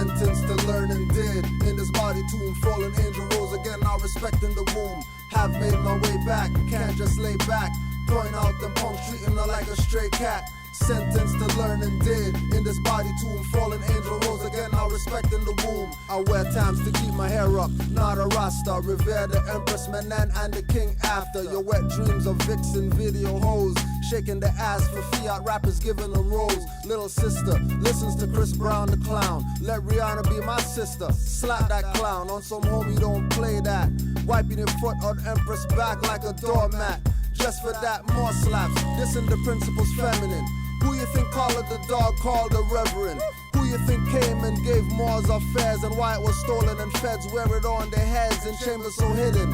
Sentenced to learn and did. In this body tomb, fallen angel rose again, now respecting the womb. Have made my way back, can't just lay back. Point out them punks treating her like a stray cat. Sentenced to learn and did. In this body tomb, fallen angel rose again, now respecting the womb. I wear times to keep my hair up, not a rasta. Revere the Empress Menan and the king after. Your wet dreams of vixen video hoes, shaking the ass for fiat rappers giving them roles. Little sister listens to Chris Brown the clown. Let Rihanna be my sister, slap that clown. On some homie don't play that. Wiping your foot on Empress back like a doormat. Just for that, more slaps. Dissing the principles feminine. Who you think called the dog called the reverend? Who you think came and gave Moors affairs, and why it was stolen and feds wear it on their heads in chambers so hidden?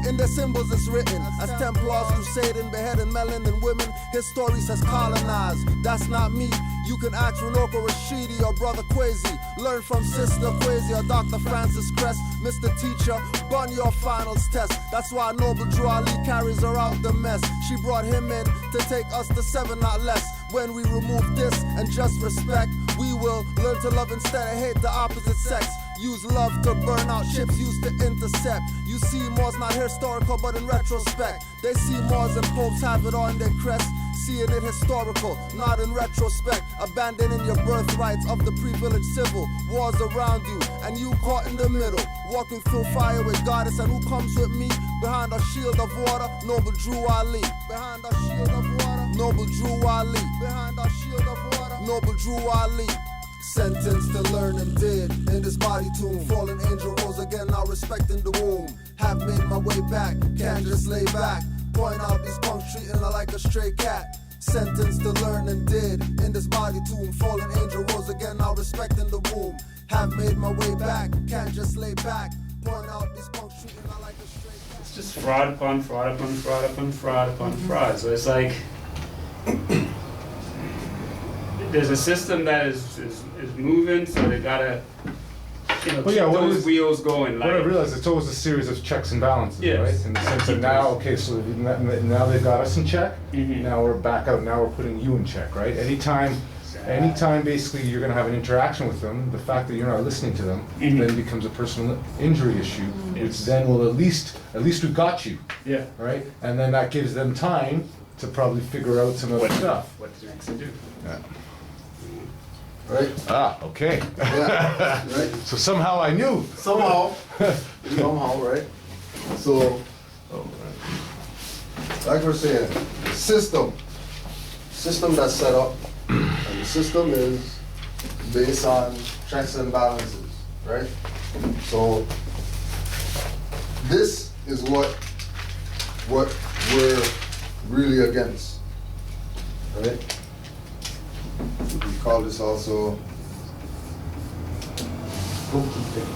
In their symbols it's written, as Templars crusading, beheading melanin women, his story says colonized. That's not me. You can ask Runoko Rashidi or Brother Kwesi. Learn from Sister Kwesi or Dr. Francis Crest. Mr. Teacher, bun your finals test. That's why Noble Drew Ali carries her out the mess. She brought him in to take us to 7, not less. When we remove this and just respect, we will learn to love instead of hate the opposite sex. Use love to burn out ships used to intercept. You see Moors not historical but in retrospect. They see Moors and popes have it on their crest. Seeing it historical, not in retrospect. Abandoning your birthrights of the privileged civil. Wars around you and you caught in the middle. Walking through fire with goddess, and who comes with me? Behind our shield of water, Noble Drew Ali. Behind our shield of water, Noble Drew Ali. Behind our shield of water, Noble Drew Ali. Sentenced to learn and did. In this body tomb, fallen angel rose again, now respecting the womb. Have made my way back, can't just lay back. Point out these punks treating her like a stray cat. Sentenced to learn and did. In this body tomb, fallen angel rose again, now respecting the womb. Have made my way back, can't just lay back. Point out these punks treating her like a stray cat. It's just fraud upon fraud upon fraud upon fraud upon fraud. So it's like there's a system that is moving, so they gotta keep those wheels going. What I realize, it's always a series of checks and balances, yes, right? In the sense that now, okay, so now they've got us in check. Now we're back out. Now we're putting you in check, right? Anytime basically you're going to have an interaction with them, the fact that you're not listening to them then becomes a personal injury issue, which then will at least we got you, right? And then that gives them time to probably figure out some other stuff. What to actually do. Yeah. Right? Ah, okay. Yeah, right. So somehow I knew. Somehow, right? So, like we're saying, the system that's set up, and the system is based on checks and balances, right? So, this is what we're really against, right? We call this also bookkeeping,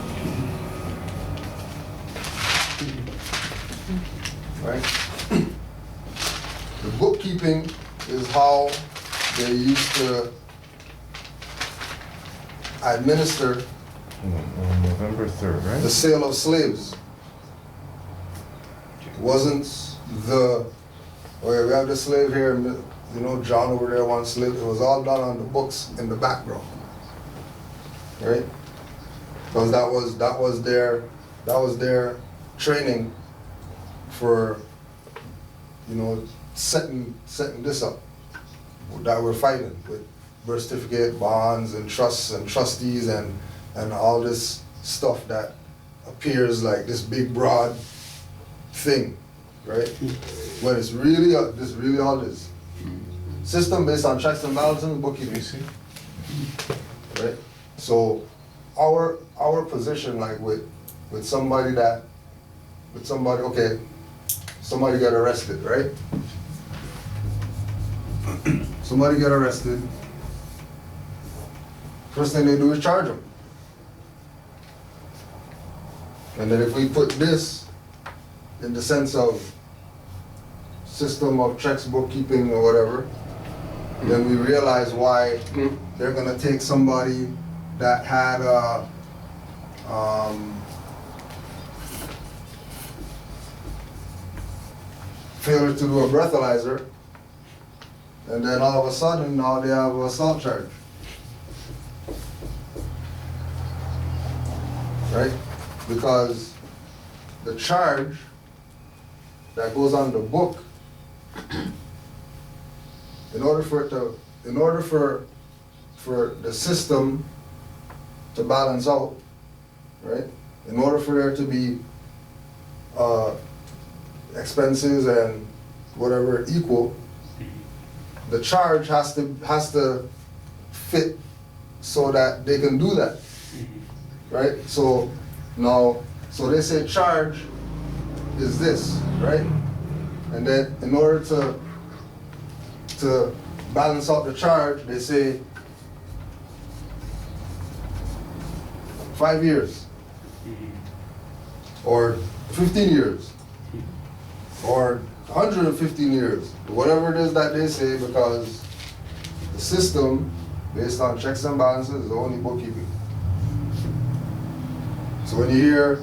right? The bookkeeping is how they used to administer On November 3rd, right? the sale of slaves. It wasn't the, okay, we have the slave here, you know, John over there wants slave. It was all done on the books in the background, right? Because that was their training for, you know, setting this up that we're fighting with birth certificate, bonds, and trusts and trustees and all this stuff that appears like this big broad thing, right? When it's really this really all is. System based on checks and balances and bookkeeping, right? So our position, like with somebody, okay, somebody got arrested, right? Somebody get arrested. First thing they do is charge them. And then if we put this in the sense of system of checks, bookkeeping, or whatever, then we realize why they're gonna take somebody that had failure to do a breathalyzer, and then all of a sudden now they have an assault charge. right? Because the charge that goes on the book, in order for the system to balance out, right? In order for there to be expenses and whatever equal, the charge has to fit so that they can do that, right? So now, so they say charge is this, right? And then in order to balance out the charge, they say 5 years, or 15 years, or 115 years, whatever it is that they say, because the system, based on checks and balances, is only bookkeeping. So when you hear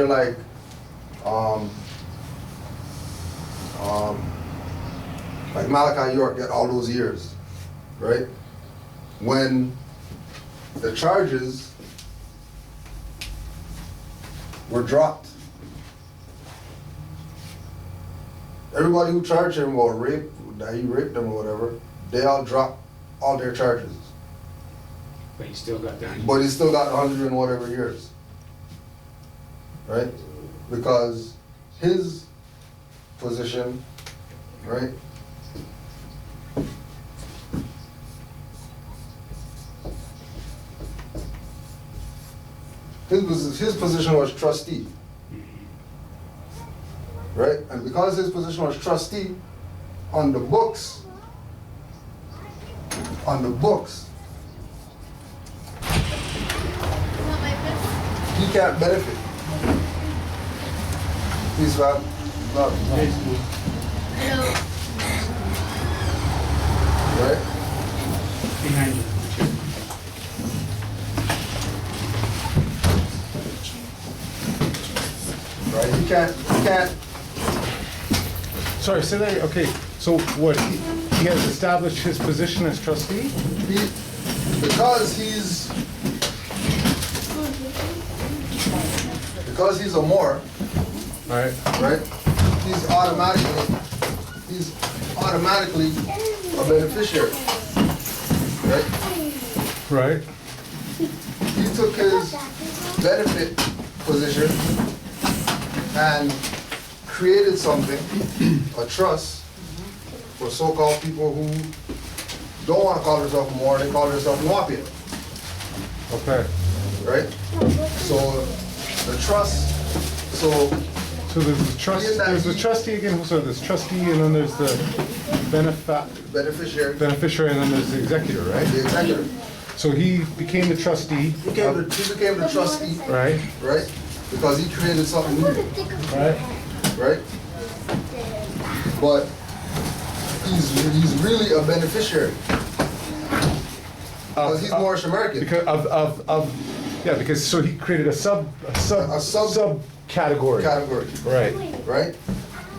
like, like Malachi York get all those years, right? When the charges were dropped, everybody who charged him or that he raped them or whatever, they all dropped all their charges. But you still got that. But he still got 100 and whatever years, right? Because his position, right? His position was trustee, right? And because his position was trustee, on the books, he can't benefit. Please, Rob. Love. Hello. Right? Behind you. Right? He can't. Sorry, say that, okay, so what, he has established his position as trustee? Because he's a Moor, Right. right? He's automatically a beneficiary, right? Right. He took his benefit position and created something, a trust, for so-called people who don't want to call themselves Moor, they call themselves Mafia, Okay. right? So the trust, So there's the trust, there's the trustee again, so there's trustee and then there's the beneficiary, beneficiary and then there's the executor, right? the executor. So he became the trustee. He became the trustee, Right, right? Because he created something new, right. right? But he's really a beneficiary. Because he's Moorish American. Because yeah, because so he created a subcategory. Category, Right, right?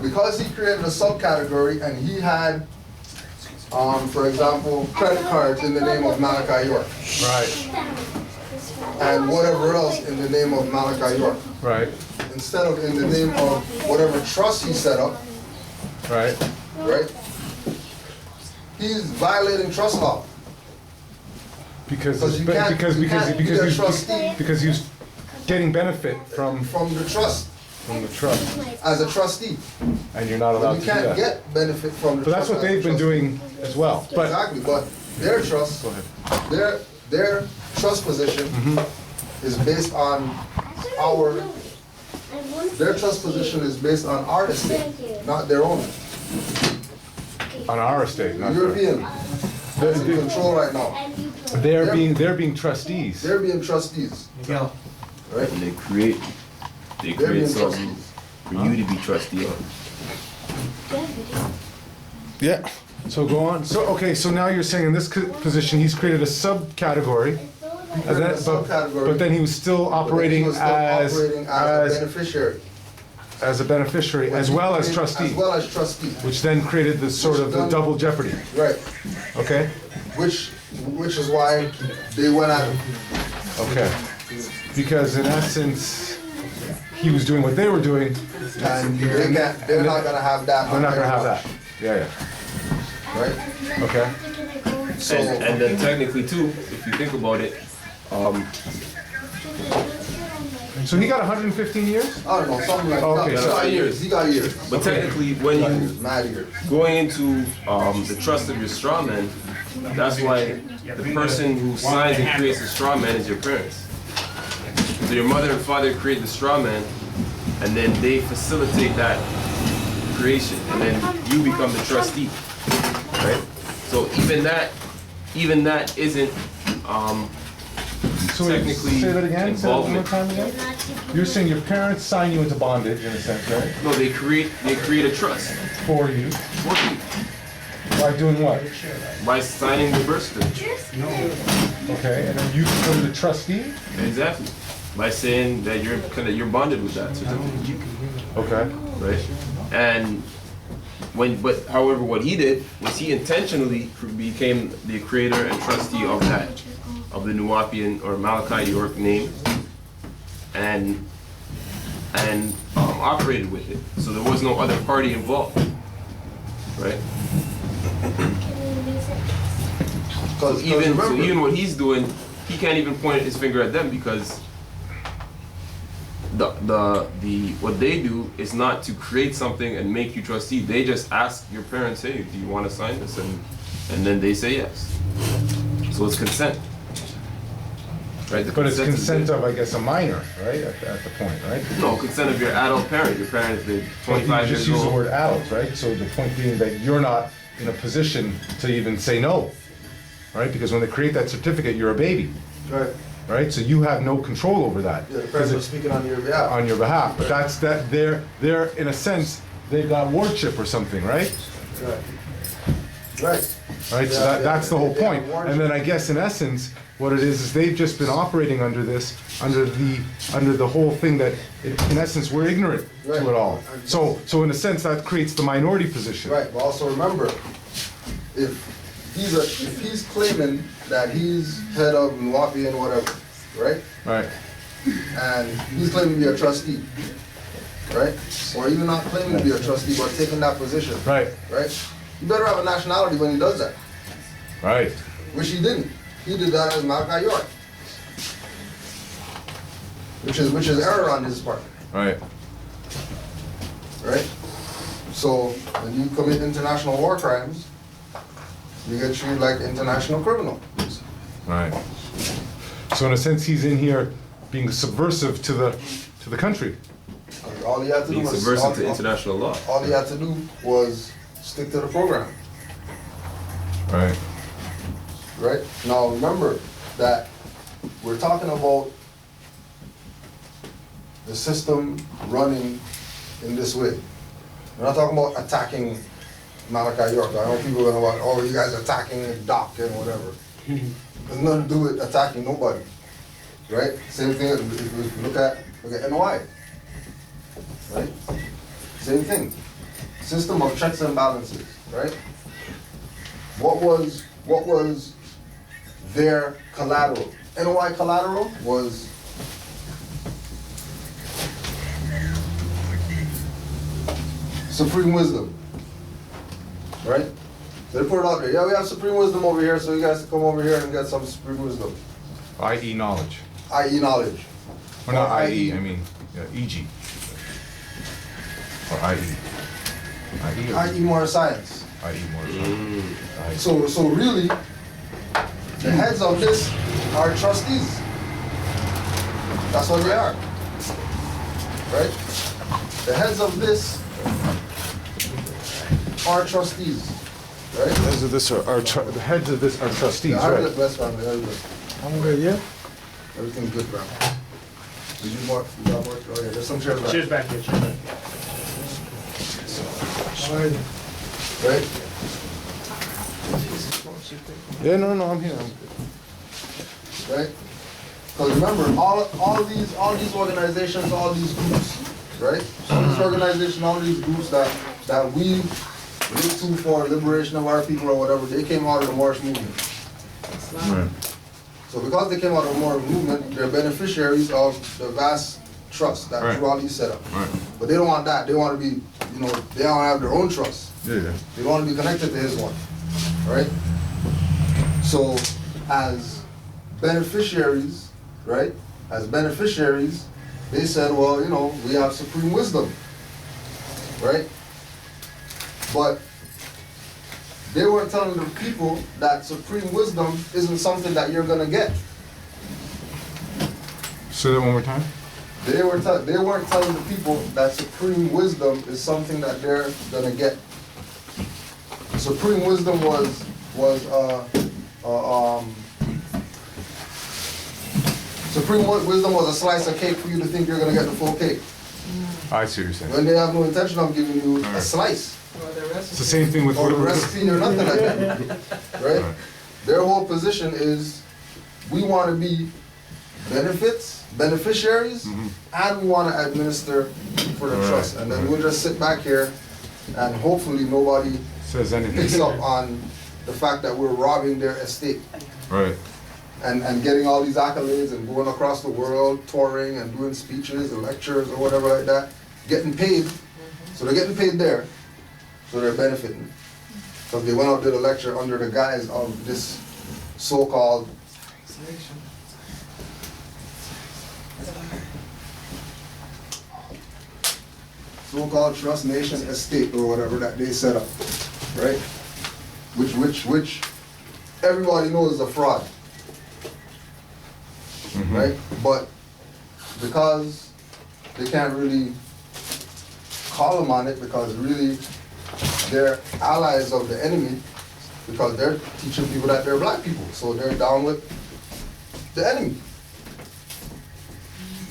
Because he created a subcategory and he had, for example, credit cards in the name of Malachi York. right, And whatever else in the name of Malachi York. right, Instead of in the name of whatever trust he set up, right. right? He's violating trust law. Because you can't be a trustee he was getting benefit from the trust the trust, as a trustee. and you're not allowed You to do can't that. get benefit from the But that's trust what as a they've been trustee. doing as well. But Exactly, but their trust, go ahead. their trust position is based on their trust position is based on our estate, not their own. On our estate, not European, that's in control right now. they're being trustees. They're being trustees, right? And they create being something for you to be trustee of. Yeah. So go on. So okay. So now you're saying in this position he's created a subcategory, and then, but then he was still But operating he was still operating as a beneficiary. as a beneficiary as well as trustee, As well as trustee, which then created the sort of the double jeopardy. right? Okay. Which is why they went at him. Okay. because in essence, he was doing what they were doing. And they're not gonna have that. They're not gonna have that. Yeah, Right? yeah. Okay. So, And then technically too, if you think about it, So he got 115 years? I don't know, something like Oh, that. okay, He so- got years. He got years. but technically when He got you years. Mad years. going into the trust of your straw man, that's why the person who signs and creates the straw man is your parents. So your mother and father create the straw man, and then they facilitate that creation, and then you become the trustee, right? So even that isn't So technically say that again, say that one more involvement. time again? You're saying your parents sign you into bondage in a sense, right? No, they create a trust For you. for you By doing what? by signing the birth certificate. Okay, and then you become the trustee? Exactly. By saying that you're bonded with that certificate, Okay. right? And however, what he did was he intentionally became the creator and trustee of the Nuwapian or Malachi York name, and operated with it. So there was no other party involved, right? So even what he's doing, he can't even point his finger at them because what they do is not to create something and make you trustee. They just ask your parents, hey, do you want to sign this? And then they say yes. So it's consent. Right? But it's consent is of, I guess, a minor, right, at the point, right? no consent of your adult parent. Your parent is But you 25 just years use the old. word adult, right? So the point being that you're not in a position to even say no, right? Because when they create that certificate, you're a baby, Right. right? So you have no control over that. Yeah, the parents are speaking on your behalf. On your behalf, but they're in a sense, they've got wardship or something, right? Right. Right. Right, so Yeah, that's the whole they have point. wardship. And then I guess in essence, what it is they've just been operating under this, under the whole thing that, in essence, we're ignorant to it all. So in a sense, that creates the minority position. Right, but also remember, if he's claiming that he's head of Nuwapi and whatever, right? Right, And he's claiming to be a trustee, right? Or even not claiming to be a trustee, but taking that position, right, right? You better have a nationality when he does that, right. which he didn't. He did that as Malachi York, which is error on his part, Right, right? So when you commit international war crimes, you get treated like an international criminal. right. So in a sense, he's in here being subversive to the country. All he had to do Being was subversive to international law. all he had to do was stick to the program, Right, right? Now remember that we're talking about the system running in this way. We're not talking about attacking Malachi York. I know people are gonna go, oh, you guys attacking Doc and whatever. There's nothing to do with attacking nobody, right? Same thing if we look at NY, right? Same thing. System of checks and balances, right? What was their collateral? NY collateral was supreme wisdom, right? They put it out there. Yeah, we have supreme wisdom over here, so you guys can come over here and get some supreme wisdom, i.e. knowledge. i.e. knowledge. Or not Or i.e., I mean, yeah, e.g. Or i.e. i.e. or i.e. more science. i.e. more. I.e. So really, the heads of this are trustees. That's what they are, right? The heads of this are trustees, right? The heads of this the heads of this are trustees, I'm right? the best family. How you doing? I'm good, yeah. Everything's good, bro. Did you more? You got more? Oh yeah, there's some chairs back. Cheers back here, cheers back. Right? Yeah, no, I'm here. Right? Because remember, all these organizations, all these groups, right? All these organizations, all these groups that we look to for liberation of our people or whatever, they came out of the Moorish movement. Right. So because they came out of the Moor movement, they're beneficiaries of the vast trust that Right. Trustees set up. Right. But they don't want that. They want to be, they want to have their own trust. Yeah, yeah. They don't want to be connected to his one, right? So as beneficiaries, right? As beneficiaries, they said, well, we have supreme wisdom, right? But they weren't telling the people that supreme wisdom isn't something that you're gonna get. Say that one more time. They weren't telling the people that supreme wisdom is something that they're gonna get. Supreme wisdom was a slice of cake for you to think you're gonna get the full cake. I see what you're saying. When they have no intention of giving you a slice It's the same thing with or the recipe or nothing like that, right? Right. Their whole position is, we want to be beneficiaries, and we want to administer for the Right, trust. And then right. we'll just sit back here and hopefully nobody Says anything. picks up on the fact that we're robbing their estate Right. and getting all these accolades and going across the world, touring and doing speeches and lectures or whatever like that, getting paid. So they're getting paid there, so they're benefiting. Because they went out did a lecture under the guise of this so-called Trust Nation Estate or whatever that they set up, right? Which everybody knows is a fraud, right? But because they can't really call them on it, because really they're allies of the enemy, because they're teaching people that they're black people, so they're down with the enemy.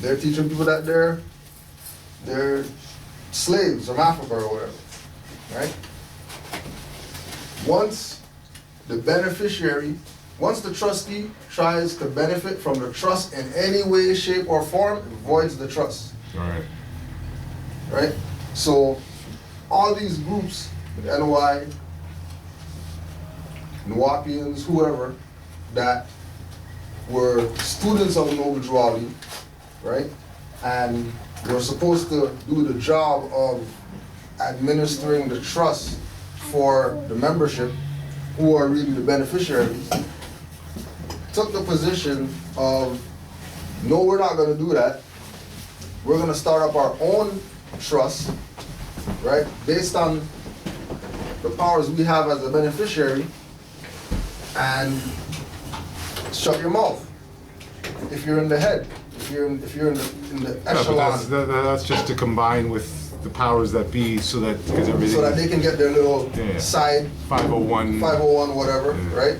They're teaching people that they're slaves from Africa or whatever, right? Once the trustee tries to benefit from the trust in any way, shape, or form, it voids the trust, All right. right? So all these groups, the NY, Nwapians, whoever, that were students of Noble Drew, right? And were supposed to do the job of administering the trust for the membership, who are really the beneficiaries, took the position of, no, we're not gonna do that. We're gonna start up our own trust, right? Based on the powers we have as a beneficiary, and shut your mouth if you're in the head, if you're in the Yeah, but echelon, that's just to combine with the powers that be, so that because everything. so that they can get their little Yeah. side 501. 501 whatever, Yeah. right?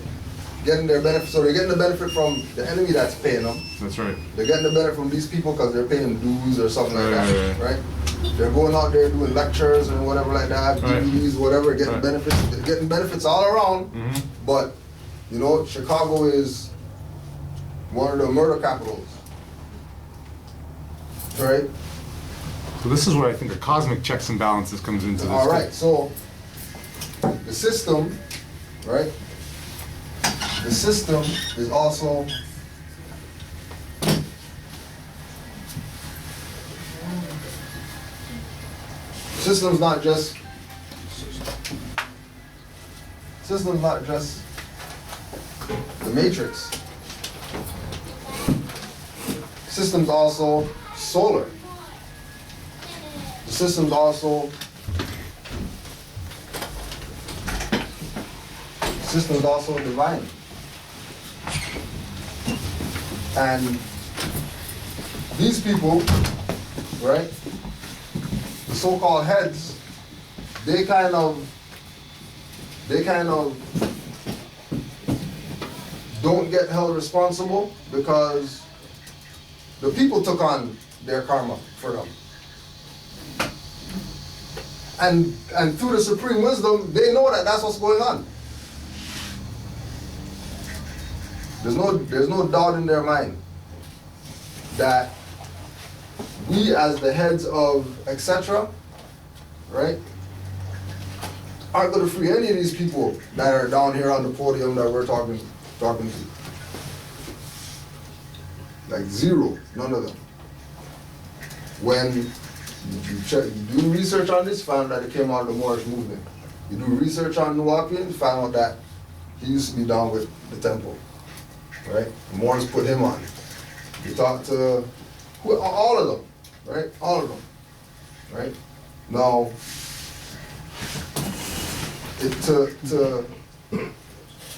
Getting their benefit, so they're getting the benefit from the enemy that's paying them. That's right. They're getting the benefit from these people because they're paying dues or something like that, Right. right? They're going out there doing lectures and whatever like that, Right. DVDs, whatever, getting Right. benefits, they're getting benefits all around. But Chicago is one of the murder capitals, right? So this is where I think the cosmic checks and balances comes into this. All right, so the system, right? The system is also system's not just the matrix. System's also solar. The system's also divine. And these people, right, the so-called heads, they kind of don't get held responsible because the people took on their karma for them. And through the supreme wisdom, they know that that's what's going on. There's no doubt in their mind that we, as the heads of etc., right, aren't going to free any of these people that are down here on the podium that we're talking to. Like zero, none of them. When you do research on this, found that it came out of the Moorish movement. You do research on Nuwapian, found out that he used to be down with the temple, right? The Moors put him on. You talk to all of them, right? All of them, right? Now,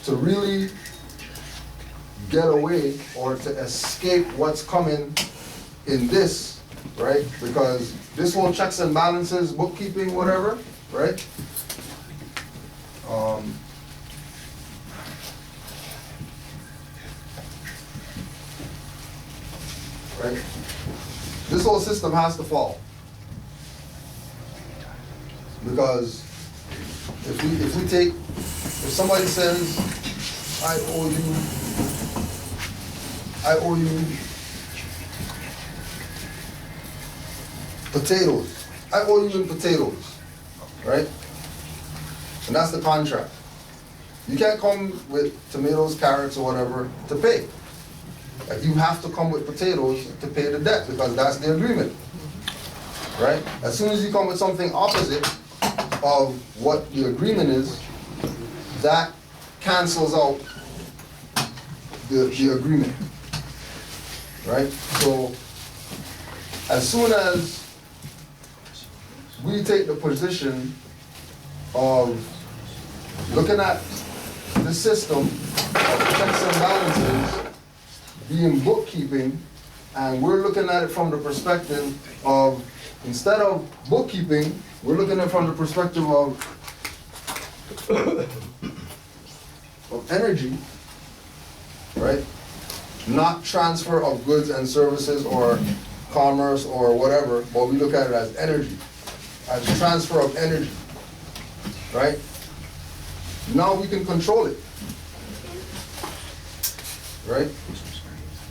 to really get away or to escape what's coming in this, right? Because this whole checks and balances, bookkeeping, whatever, right? Right? This whole system has to fall. Because if somebody says, I owe you potatoes. I owe you in potatoes, right? And that's the contract. You can't come with tomatoes, carrots, or whatever to pay. Like, you have to come with potatoes to pay the debt because that's the agreement, right? As soon as you come with something opposite of what the agreement is, that cancels out the agreement, right? So as soon as we take the position of looking at the system of checks and balances being bookkeeping, and we're looking at it from the perspective of, instead of bookkeeping, we're looking at it from the perspective of energy, right? Not transfer of goods and services or commerce or whatever, but we look at it as energy, as transfer of energy, right? Now we can control it, right?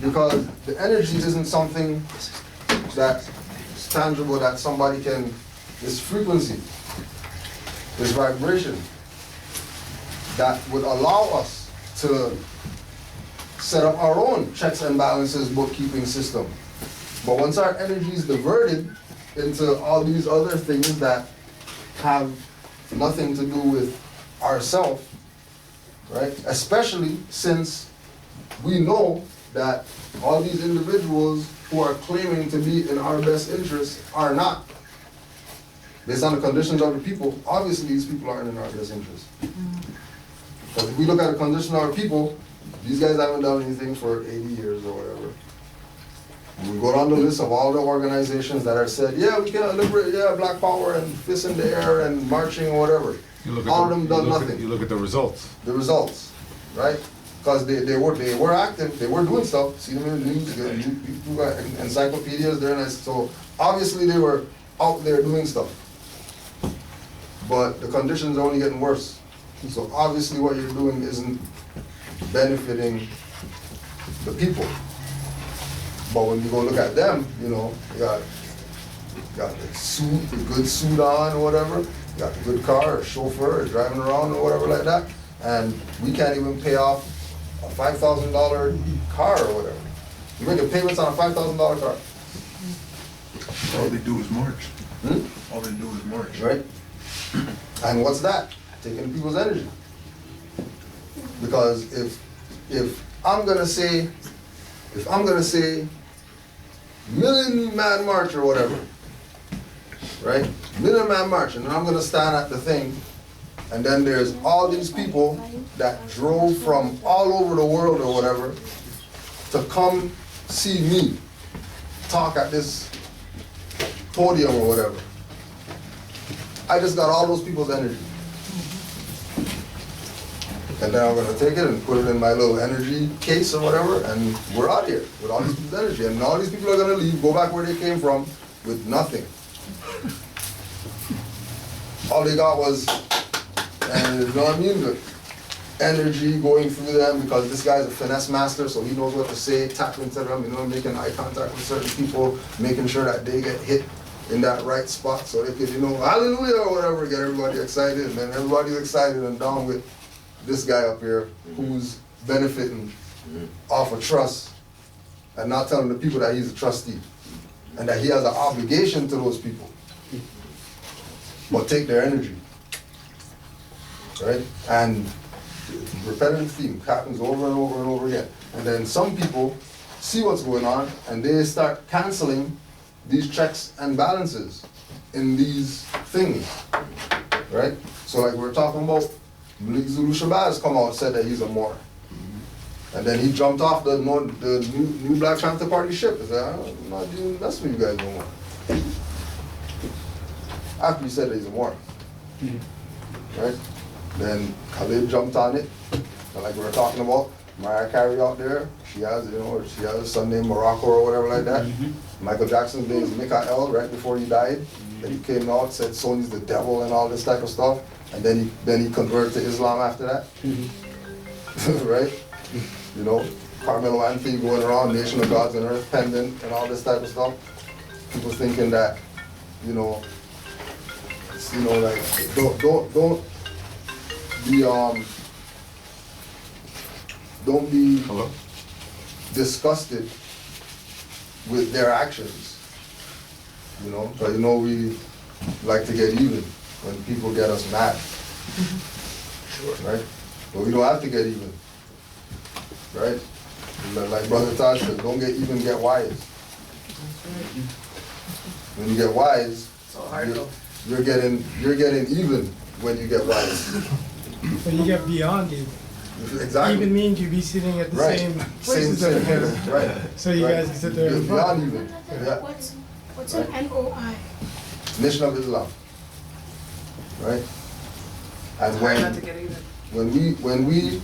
Because the energy isn't something that's tangible, that somebody can, this frequency, this vibration, that would allow us to set up our own checks and balances bookkeeping system. But once our energy is diverted into all these other things that have nothing to do with ourselves, right? Especially since we know that all these individuals who are claiming to be in our best interest are not. Based on the conditions of the people, obviously these people aren't in our best interest. Because if we look at the condition of our people, these guys haven't done anything for 80 years or whatever. And we go down the list of all the organizations that are said, yeah, we can liberate, yeah, black power and fists in the air and marching or whatever. All of them done nothing. You look at the results. The results, right? Because they were active, they were doing stuff. See them in the news, you got encyclopedias there, and so obviously they were out there doing stuff. But the conditions are only getting worse. So obviously what you're doing isn't benefiting the people. But when you go look at them, you know, you got the suit, the good suit on or whatever, you got the good car, or chauffeur, or driving around or whatever like that, and we can't even pay off a $5,000 car or whatever. You make the payments on a $5,000 car. All they do is march. All they do is march. Right? And what's that? Taking people's energy. Because if I'm gonna say Million Man March or whatever, right? Million Man March, and I'm gonna stand at the thing, and then there's all these people that drove from all over the world or whatever to come see me talk at this podium or whatever. I just got all those people's energy. And then I'm gonna take it and put it in my little energy case or whatever, and we're out here with all these people's energy. And all these people are gonna leave, go back where they came from with nothing. All they got was, and you know what I mean, the energy going through them, because this guy's a finesse master, so he knows what to say, tap into them, you know, making eye contact with certain people, making sure that they get hit in that right spot so they could, you know, hallelujah or whatever, get everybody excited, and then everybody's excited and down with this guy up here who's benefiting off of trust and not telling the people that he's a trustee and that he has an obligation to those people, but take their energy, right? And repetitive theme happens over and over and over again. And then some people see what's going on and they start canceling these checks and balances in these things, right? So like we're talking about, Malik Zulu Shabazz come out and said that he's a Moor. And then he jumped off the new Black Panther Party ship and said, I'm not doing that's what you guys don't want. After he said that he's a Moor. Right? Then Khalid jumped on it. And like we were talking about, Mariah Carey out there, she has a son named Morocco or whatever like that. Michael Jackson's name is Mikael right before he died. Then he came out, said Sony's the devil and all this type of stuff. And then he converted to Islam after that. Right? You know, Carmelo Anthony going around, Nation of Gods and Earth pendant and all this type of stuff. People thinking that, like don't be disgusted with their actions. But we like to get even when people get us mad. Right? But we don't have to get even. Right? Like Brother Taj said, don't get even, get wise. When you get wise, you're getting even when you get wise. When you get beyond even. Exactly. Even means you be sitting at the same places same that right. So you guys can sit there and beyond even. Yeah. What's an MOI? Nation of Islam. Right? And when we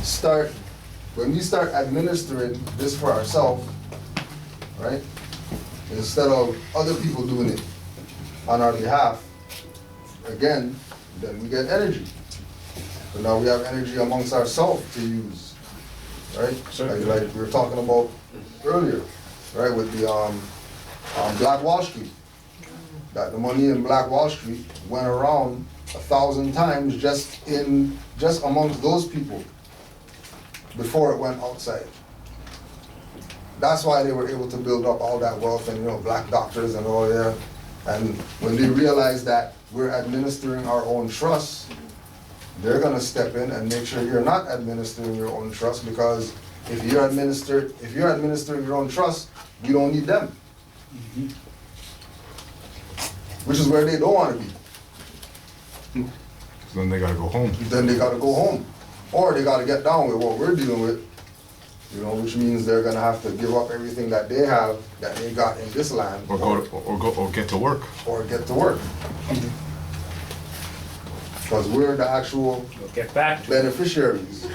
start administering this for ourselves, right? Instead of other people doing it on our behalf, again, then we get energy. So now we have energy amongst ourselves to use, right? Like we were talking about earlier, right? With the Black Wall Street, that the money in Black Wall Street went around 1,000 times just amongst those people before it went outside. That's why they were able to build up all that wealth and black doctors and all that. And when they realize that we're administering our own trust, they're gonna step in and make sure you're not administering your own trust, because if you're administering your own trust, you don't need them. Which is where they don't want to be. So then they gotta go home. Then they gotta go home. Or they gotta get down with what we're dealing with, which means they're gonna have to give up everything that they have, that they got in this land. Or get to work. Or get to work. Because we're the actual Get back to beneficiaries.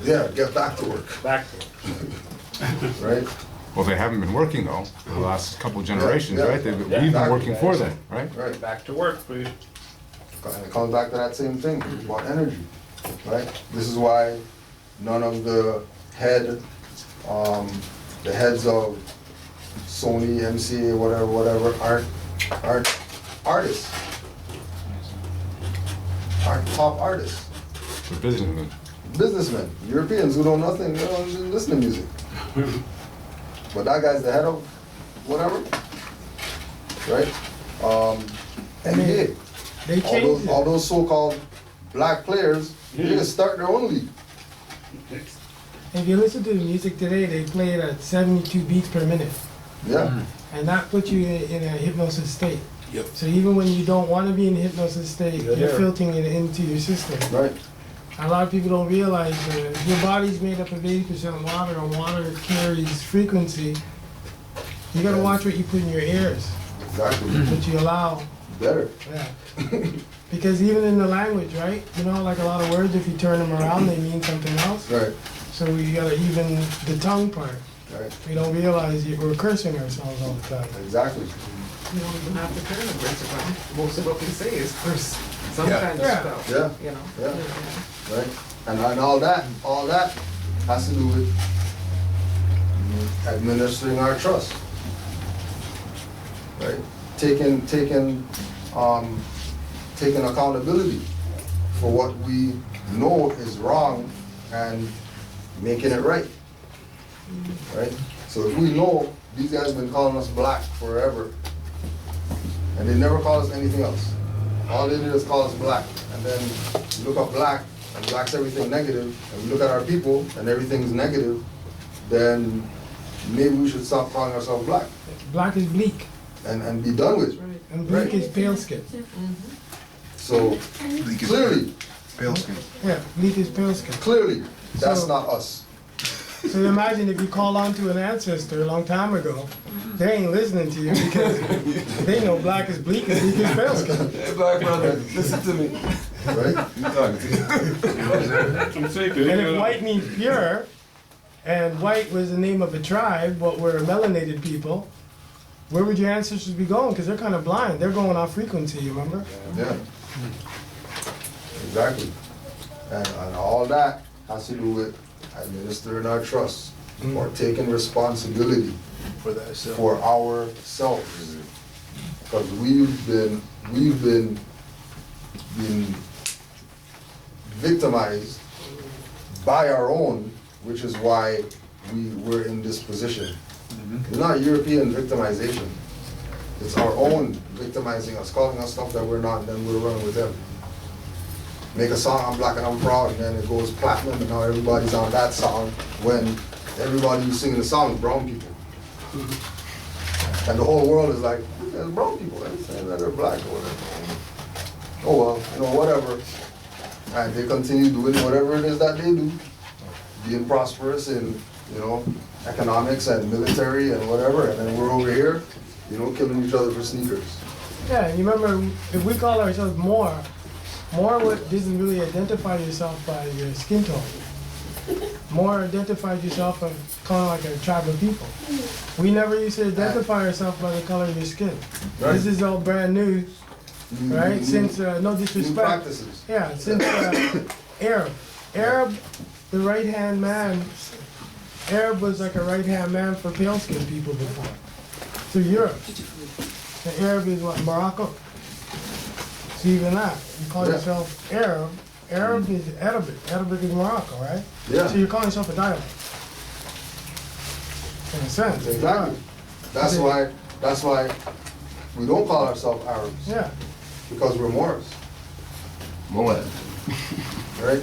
Yeah, get back to work. back to it. Right? Well, they haven't been working though, for the last couple of generations, Yeah. right? We've been working for them, right? Right. Back to work, please. And it comes back to that same thing, about energy, right? This is why none of the heads of Sony, MCA, whatever, aren't artists. Aren't top artists. For businessmen. Businessmen, Europeans who know nothing, they don't even listen to music. But that guy's the head of whatever, right? NBA. They changed it. All those so-called black players, they just start their own league. If you listen to the music today, they play it at 72 beats per minute. Yeah. And that puts you in a hypnosis state. Yep. So even when you don't want to be in a hypnosis state, you're filtering it into your system. Right. A lot of people don't realize your body's made up of 80% water, and water carries frequency. You gotta watch what you put in your ears, Exactly. what you allow. Better. Yeah. Because even in the language, right? Like a lot of words, if you turn them around, they mean something else. Right. So we gotta even the tongue part. Right. We don't realize we're cursing ourselves all the time. Exactly. You don't even have to turn the words around. Most of what we say is first some Yeah. kind Yeah. of spell. Yeah. Yeah. Right. And all that has to do with administering our trust. Right. Taking accountability for what we know is wrong and making it right. Right. So if we know these guys have been calling us black forever, and they never call us anything else. All they did is call us black. And then you look up black, and black's everything negative, and we look at our people, and everything's negative, then maybe we should stop calling ourselves black. Black is bleak, And be done with it. and bleak is pale skin. So clearly, Pale skin. Yeah, bleak is pale skin. clearly, that's So- not us. So imagine if you call on to an ancestor a long time ago, they ain't listening to you because they know black is bleak and bleak is pale skin. Hey, black brother, listen to me. Right? You talking to you. I'm thinking, And if white means pure, and white was the name of a tribe, but we're melanated people, where would your ancestors be going? Because they're kind of blind. They're going off frequency, you remember? Yeah. Exactly. And all that has to do with administering our trust or taking responsibility for ourselves. Because we've been victimized by our own, which is why we were in this position. It's not European victimization. It's our own victimizing us, calling us stuff that we're not, and then we're running with them. Make a song, I'm black and I'm proud, and then it goes platinum, and now everybody's on that song, when everybody who's singing the song is brown people. And the whole world is like, there's brown people, they're saying that they're black or whatever. Oh well, you know, whatever. And they continue doing whatever it is that they do, being prosperous in, you know, economics and military and whatever, and then we're over here, you know, killing each other for sneakers. Yeah, and you remember, if we call ourselves Moor didn't really identify yourself by your skin tone. Moor identified yourself as kind of like a tribe of people. We never used to identify ourselves by the color of your skin. Right. This is all brand new, right? Since, no New disrespect. practices. Yeah, since Arab, the right-hand man, Arab was like a right-hand man for pale-skinned people before. Through Europe. The Arab is what, Morocco? So even that, you call Yeah. yourself Arab, Arab is Arabic, Arabic is Morocco, right? Yeah. So you're calling yourself a dialect. In a sense. Exactly. That's why we don't call ourselves Arabs, Yeah, because we're Moors, Moab. right?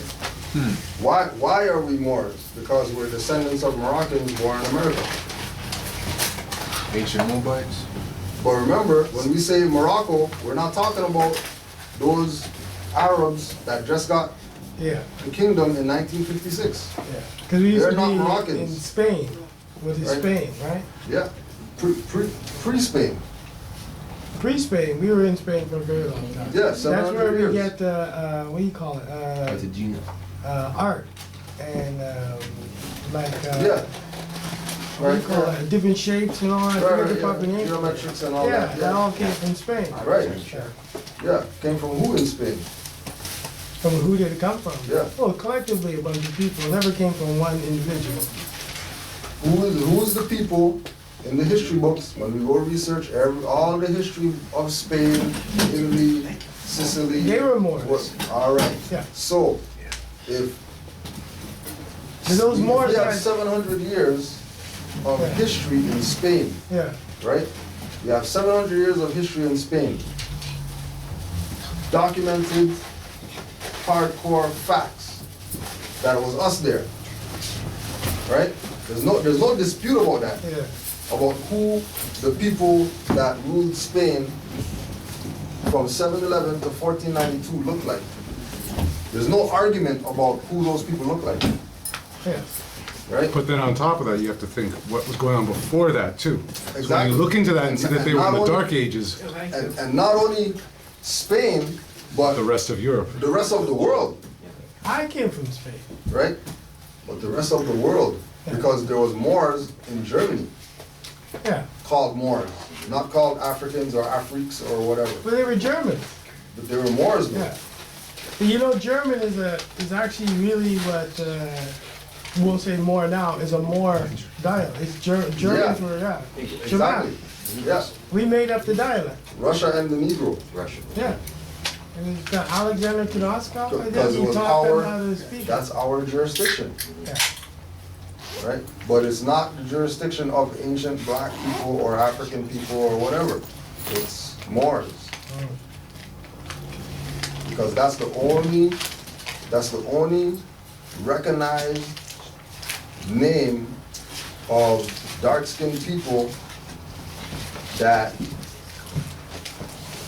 Why are we Moors? Because we're descendants of Moroccans born in America. Ancient Moabites. But remember, when we say Morocco, we're not talking about those Arabs that just got yeah, the kingdom in 1956. yeah. Because we used They're to not be in Moroccans. Spain, with Right. Spain, right? Yeah, pre-Spain. Pre-Spain, we were in Spain for a very long time. Yeah, That's 700 where we years. get, what do you call it? Cartagena. Art and like Yeah. what do you call it? Different shapes and all that. I forget the proper name. Geometrics and all Yeah, that. that all came from Spain. Right. Yeah. Yeah, came from who in Spain? From who did it come from? Yeah. Well, collectively a bunch of people. It never came from one individual. Who's the people in the history books when we go research all the history of Spain, Italy, Sicily? They were Moors. All right. Yeah. So, if And those Moors we have had- 700 years of Yeah. history in Spain, Yeah. right? We have 700 years of history in Spain. Documented, hardcore facts that it was us there, right? There's no dispute about that. Yeah. About who the people that ruled Spain from 711 to 1492 looked like. There's no argument about who those people look like, Yeah. right? But then on top of that, you have to think what was going on before that too. So when Exactly. you look into that and see that they were in the Not only- Dark Ages, And not only Spain, but the rest of Europe. the rest of the world, I came from Spain. right? But the rest of the world, because there was Moors in Germany Yeah. called Moors, not called Africans or Afriques or whatever. But they were German. But they were Moors, man. Yeah. But you know, German is actually really what we'll say more now is a Moor dialect. It's Germans Yeah. were Exactly. Germanic. Yeah. We made up the dialect. Russia and the Negro. Russia. Yeah. And it's got Alexander Kudowska. I Because guess it he was taught them how to speak. that's our jurisdiction. Yeah. right? But it's not the jurisdiction of ancient black people or African people or whatever. It's Moors. Because that's the only recognized name of dark-skinned people that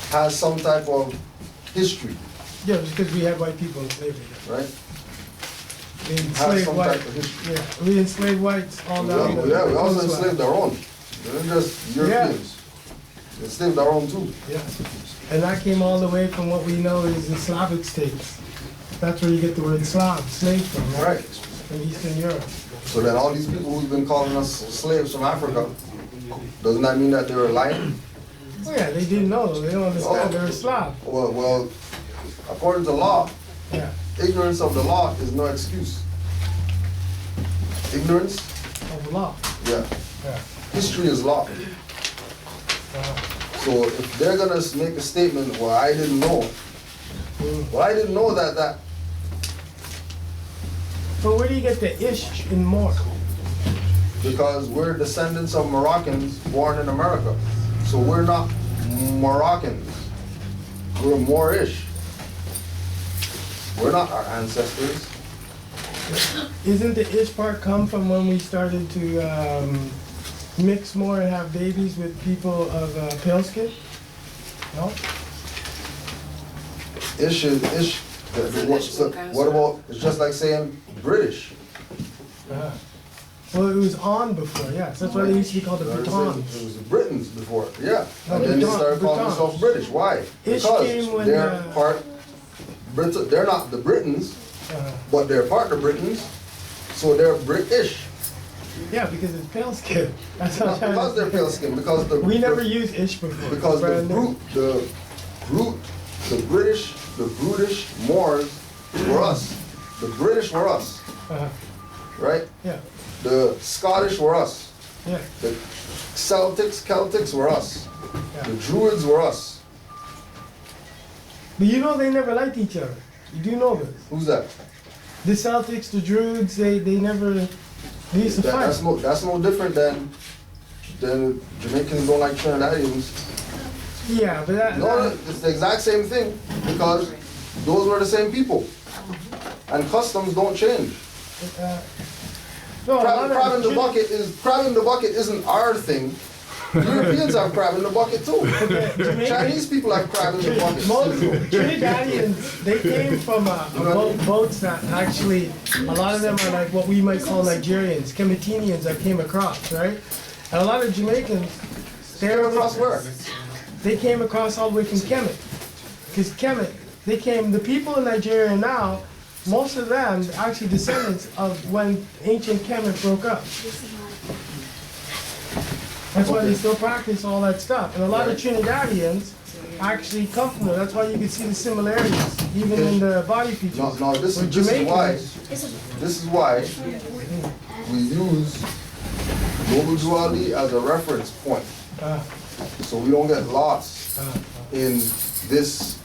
has some type of history, Yeah, because we had white people in slavery. right? We Has enslaved some whites. type of history. Yeah, we enslaved whites all down the Yeah, we also coastline. enslaved our own. They're just Europeans. We enslaved our own too. Yeah, and that came all the way from what we know is the Slavic states. That's where you get the word Slav, slave from, right? Right. From Eastern Europe. So then all these people who've been calling us slaves from Africa, doesn't that mean that they were lying? Oh yeah, they didn't know. They don't understand. They're Slav. Well, according to law, Yeah. ignorance of the law is no excuse. Ignorance, Of law. yeah. Yeah. History is law. So if they're gonna make a statement, well, I didn't know. Well, I didn't know that. But where do you get the ish in Moor? Because we're descendants of Moroccans born in America. So we're not Moroccans. We're Moorish. We're not our ancestors. Isn't the ish part come from when we started to mix more and have babies with people of pale skin? No? Ish is ish. What about, it's just like saying British. Uh-huh. Well, it was on before, yes. That's why they used to be called the It Britons. was the Britons before, yeah. No, And then they Britons, started calling Britons. themselves British. Why? Ish Because came when, they're part, they're not the Britons, Uh-huh. but they're part of the Britons, so they're British. Yeah, because it's pale skin. That's what I'm Not trying because to they're pale skin, because the We never used ish before. because the Brand new. the brutish Moors were us. The British were us, Uh-huh. right? Yeah, The Scottish were us. yeah, The Celtics were us. yeah. The Druids were us. But you know they never liked each other. You do know this. Who's that? The Celtics, the Druids, they never, they used to fight. That's no different than Jamaicans don't like Trinidadians. Yeah, but that, No, it's the exact same thing because those were the same people. And customs don't change. no, a lot Crab in of the bucket isn't our thing. Europeans have crab in the bucket too. Chinese people have crab in the bucket. Most Trinidadians, they came from boats that actually, a lot of them are like what we might call Nigerians, Kemetinians that came across, right? And a lot of Jamaicans, Came across where? they came across all the way from Kemet. Because Kemet, the people in Nigeria now, most of them actually descendants of when ancient Kemet broke up. That's why they still practice all that stuff. And a lot of Trinidadians actually come from there. That's why you can see the similarities, even in the body features. No, this With is why we use global duality as a reference point. Uh, So we don't get lost in this,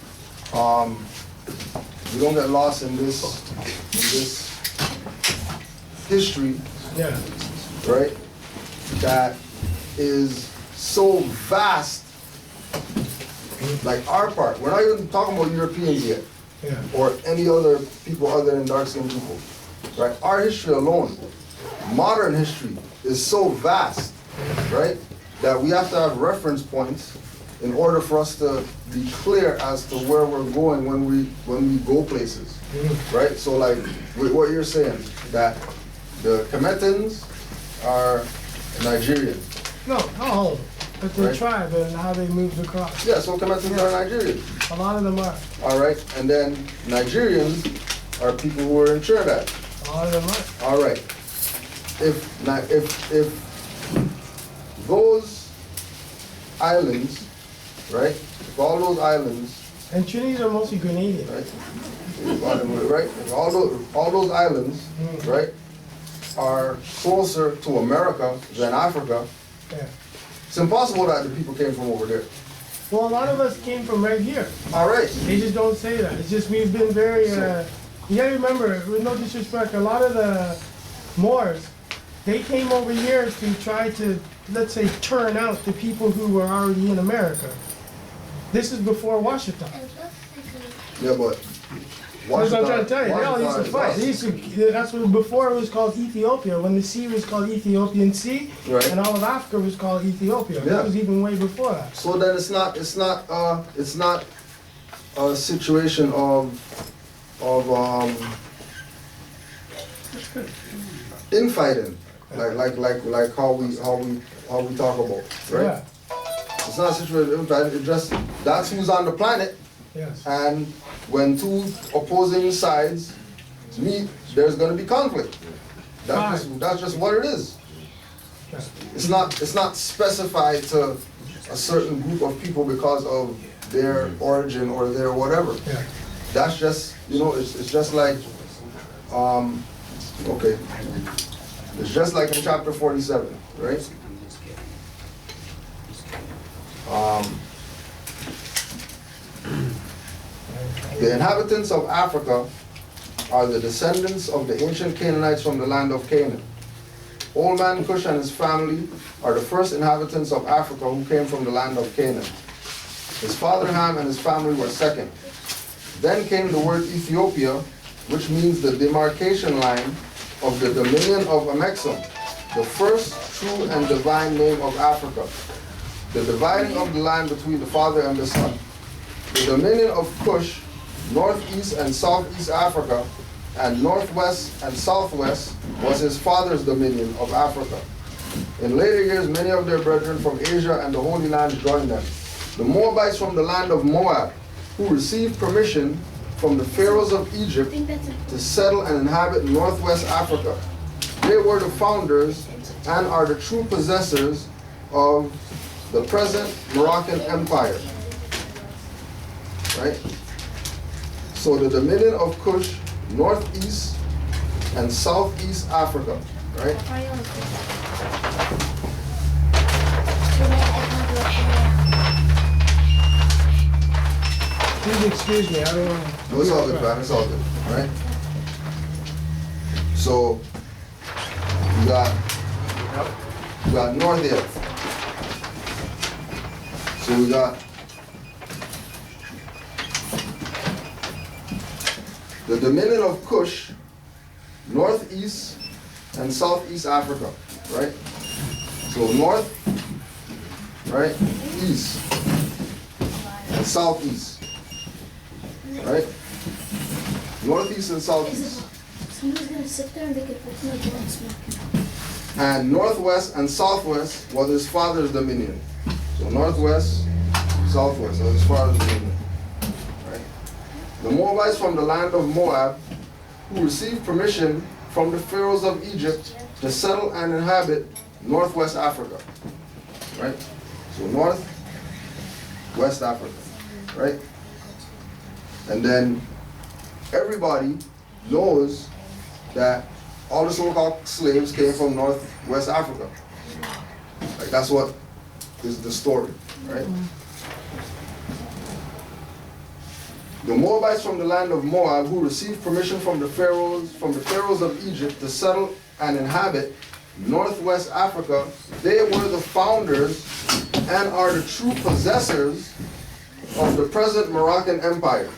history, yeah. right? That is so vast, like our part. We're not even talking about Europeans yet, Yeah. or any other people other than dark-skinned people, right? Our history alone, modern history, is so vast, right? That we have to have reference points in order for us to be clear as to where we're going when we go places, right? So like with what you're saying, that the Kemetans are Nigerian. No, not all of them, but the Right. tribe and how they moved across. Yeah, so Kemetans are Nigerian. A lot of them are. All right, and then Nigerians are people who are in Trinidad. A lot of them are. All right. If those islands, right? If all those islands, And Trinidad are mostly Grenadian. right? Right? If all those islands, right, are closer to America than Africa, Yeah. it's impossible that the people came from over there. Well, a lot of us came from right here. All right. They just don't say that. It's just we've been very, you gotta remember, with no disrespect, a lot of the Moors, They came over here to try to, let's say, turn out the people who were already in America. This is before Washington. Yeah, but That's what I'm trying to tell you. They all used to Washington fight. They is used to, that's what, before it was called Ethiopia, when the sea was called Ethiopian Sea, Right. and all of Africa was called Ethiopia. Yeah. That was even way before that. So then it's not a situation of infighting, like how we talk about, right? Yeah. It's not a situation of infighting. It just that's who's on the planet, Yes. and when two opposing sides meet, there's going to be conflict. That's just what it is. It's not specified to a certain group of people because of their origin or their whatever. Yeah. That's just, it's just like, okay. It's just like in chapter 47, right? The inhabitants of Africa are the descendants of the ancient Canaanites from the land of Canaan. Old man Cush and his family are the first inhabitants of Africa who came from the land of Canaan. His father Ham and his family were second. Then came the word Ethiopia, which means the demarcation line of the dominion of Amexem, the first true and divine name of Africa, the dividing of the land between the father and the son. The dominion of Cush, northeast and southeast Africa, and northwest and southwest was his father's dominion of Africa. In later years, many of their brethren from Asia and the Holy Land joined them. The Moabites from the land of Moab, who received permission from the pharaohs of Egypt to settle and inhabit northwest Africa. They were the founders and are the true possessors of the present Moroccan Empire. Right? So the dominion of Cush, northeast and southeast Africa, right? Please excuse me, I don't want to. No, it's all good, man. It's all good, right? So you got north here. So we got the dominion of Cush, northeast and southeast Africa, right? So north, right, east, and southeast, right? Northeast and southeast. Somebody's gonna sit there and they could open the door and smack him. And northwest and southwest was his father's dominion. So northwest, southwest, was his father's dominion. Right? The Moabites from the land of Moab, who received permission from the pharaohs of Egypt to settle and inhabit northwest Africa. Right? So northwest Africa. Right? And then everybody knows that all the so-called slaves came from northwest Africa. Like that's what is the story, right? The Moabites from the land of Moab, who received permission from the pharaohs of Egypt to settle and inhabit northwest Africa, they were the founders and are the true possessors of the present Moroccan Empire.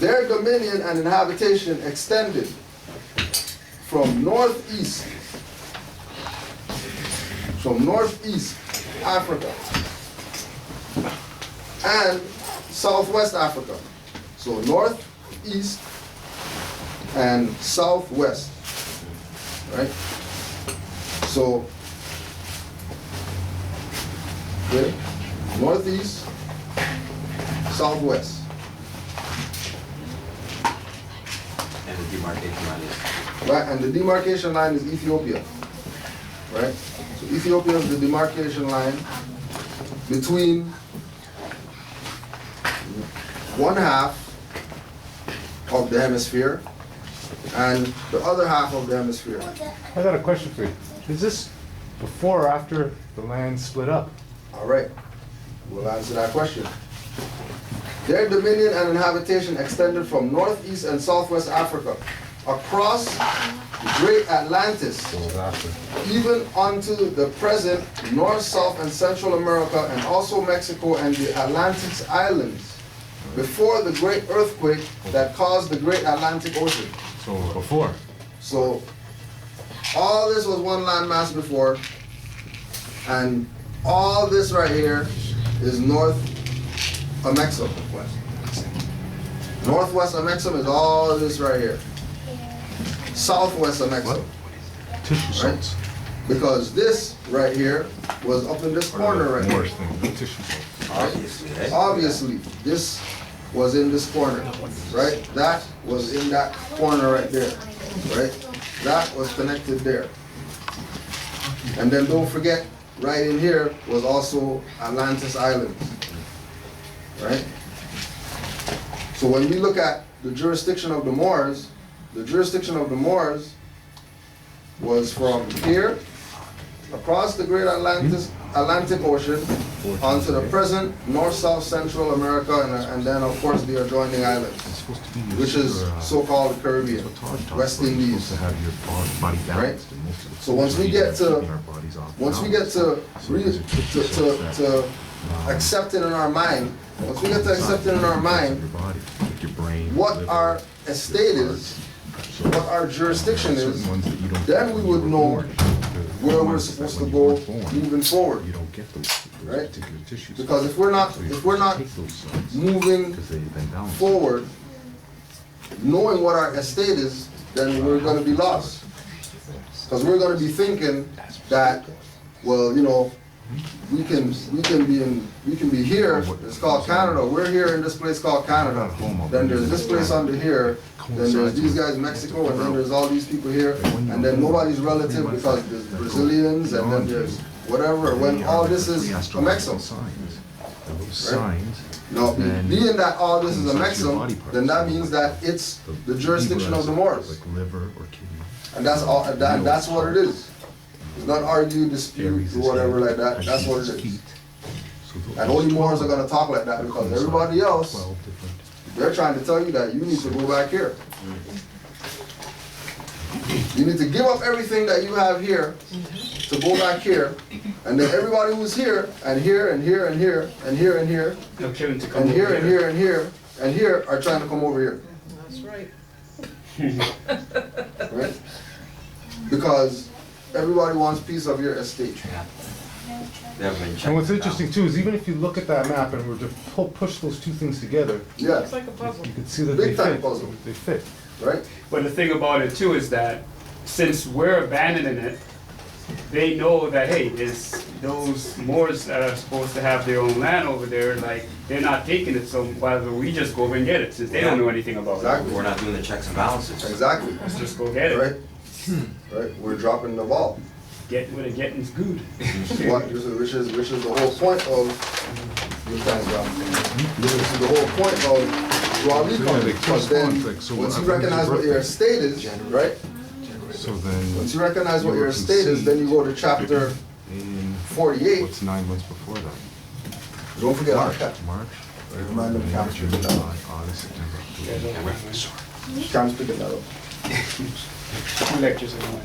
Their dominion and inhabitation extended from northeast Africa and southwest Africa. So north, east, and southwest, right? So, okay, northeast, southwest. And the demarcation line is. Right, and the demarcation line is Ethiopia, right? So Ethiopia is the demarcation line between one half of the hemisphere and the other half of the hemisphere. I got a question for you. Is this before or after the land split up? All right, we'll answer that question. Their dominion and inhabitation extended from northeast and southwest Africa, across the great Atlantis, even unto the present North, South, and Central America, and also Mexico and the Atlantic Islands, before the great earthquake that caused the great Atlantic Ocean. So before. So all this was one landmass before, and all this right here is north of Mexico. Northwest of Mexico is all this right here. Southwest of Mexico. Tissue salts. Because this right here was up in this corner right here. Worst thing, the tissue salts. Obviously, this was in this corner, right? That was in that corner right there, right? That was connected there. And then don't forget, right in here was also Atlantis Islands, right? So when we look at the jurisdiction of the Moors, the jurisdiction of the Moors was from here, across the great Atlantic Ocean, onto the present North, South, Central America, and then of course the adjoining islands, which is so-called Caribbean, West Indies, right? So once we get to accepting in our mind, once we get to accepting in our mind what our estate is, what our jurisdiction is, then we would know where we're supposed to go moving forward, right? Because if we're not moving forward, knowing what our estate is, then we're going to be lost. Because we're going to be thinking that, well, you know, we can be here. It's called Canada. We're here in this place called Canada. Then there's this place under here. Then there's these guys Mexico, and then there's all these people here, and then nobody's relative because there's Brazilians, and then there's whatever. When all this is a Mexican, right? Now, being that all this is a Mexican, then that means that it's the jurisdiction of the Moors, and that's all. That's what it is. It's not argue, dispute, or whatever like that. That's what it is. And only Moors are going to talk like that because everybody else, they're trying to tell you that you need to go back here. You need to give up everything that you have here to go back here. And then everybody who's here, and here, and here, and here, and here, and here, and here, and here, and here, and here are trying to come over here. That's right. Right? Because everybody wants piece of your estate. And what's interesting too is even if you look at that map and we're to push those two things together, Yeah, It's like a puzzle. you can see that Big they time fit. puzzle. They fit. right? But the thing about it too is that since we're abandoning it, they know that, hey, there's those Moors that are supposed to have their own land over there, like, they're not taking it, so why don't we just go over and get it, since they don't know anything about it. Exactly. We're not doing the checks and balances. Exactly. Let's just go get it. Right? Right? We're dropping the ball. Get what it getting's good. Which is the whole point of this kind of job. This is the whole point of draw recon. Because then, once you recognize what your estate is, right? So then, Once you recognize what your estate is, then you go to chapter in 48. what's 9 months before that? Don't forget our cap. March, Remind them Cam's June, picking that July, up. August, September. Cam's picking that up. 2 lectures in one.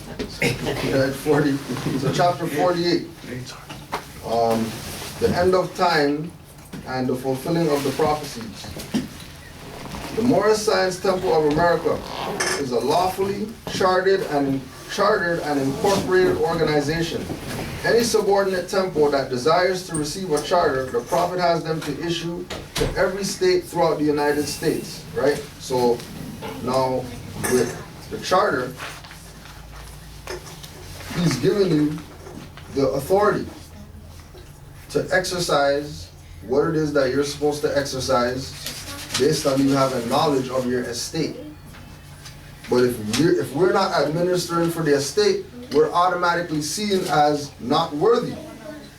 Yeah, 40. So chapter 48. The end of time and the fulfilling of the prophecies. The Moorish Science Temple of America is a lawfully chartered and incorporated organization. Any subordinate temple that desires to receive a charter, the prophet has them to issue to every state throughout the United States, right? So now with the charter, he's giving you the authority to exercise what it is that you're supposed to exercise based on you having knowledge of your estate. But if we're not administering for the estate, we're automatically seen as not worthy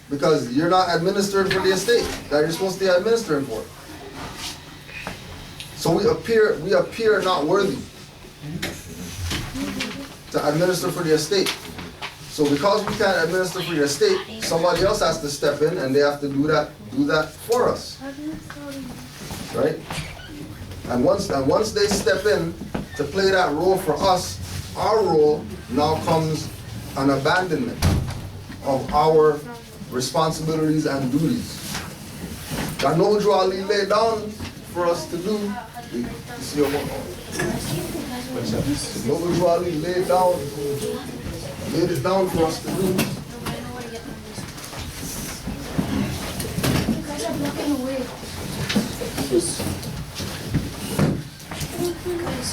because you're not administering for the estate that you're supposed to be administering for. So we appear not worthy to administer for the estate. So because we can't administer for your estate, somebody else has to step in and they have to do that for us. Right? And once they step in to play that role for us, our role now comes an abandonment of our responsibilities and duties that no Ali laid down for us to do. You see what no Ali laid it down for us to do.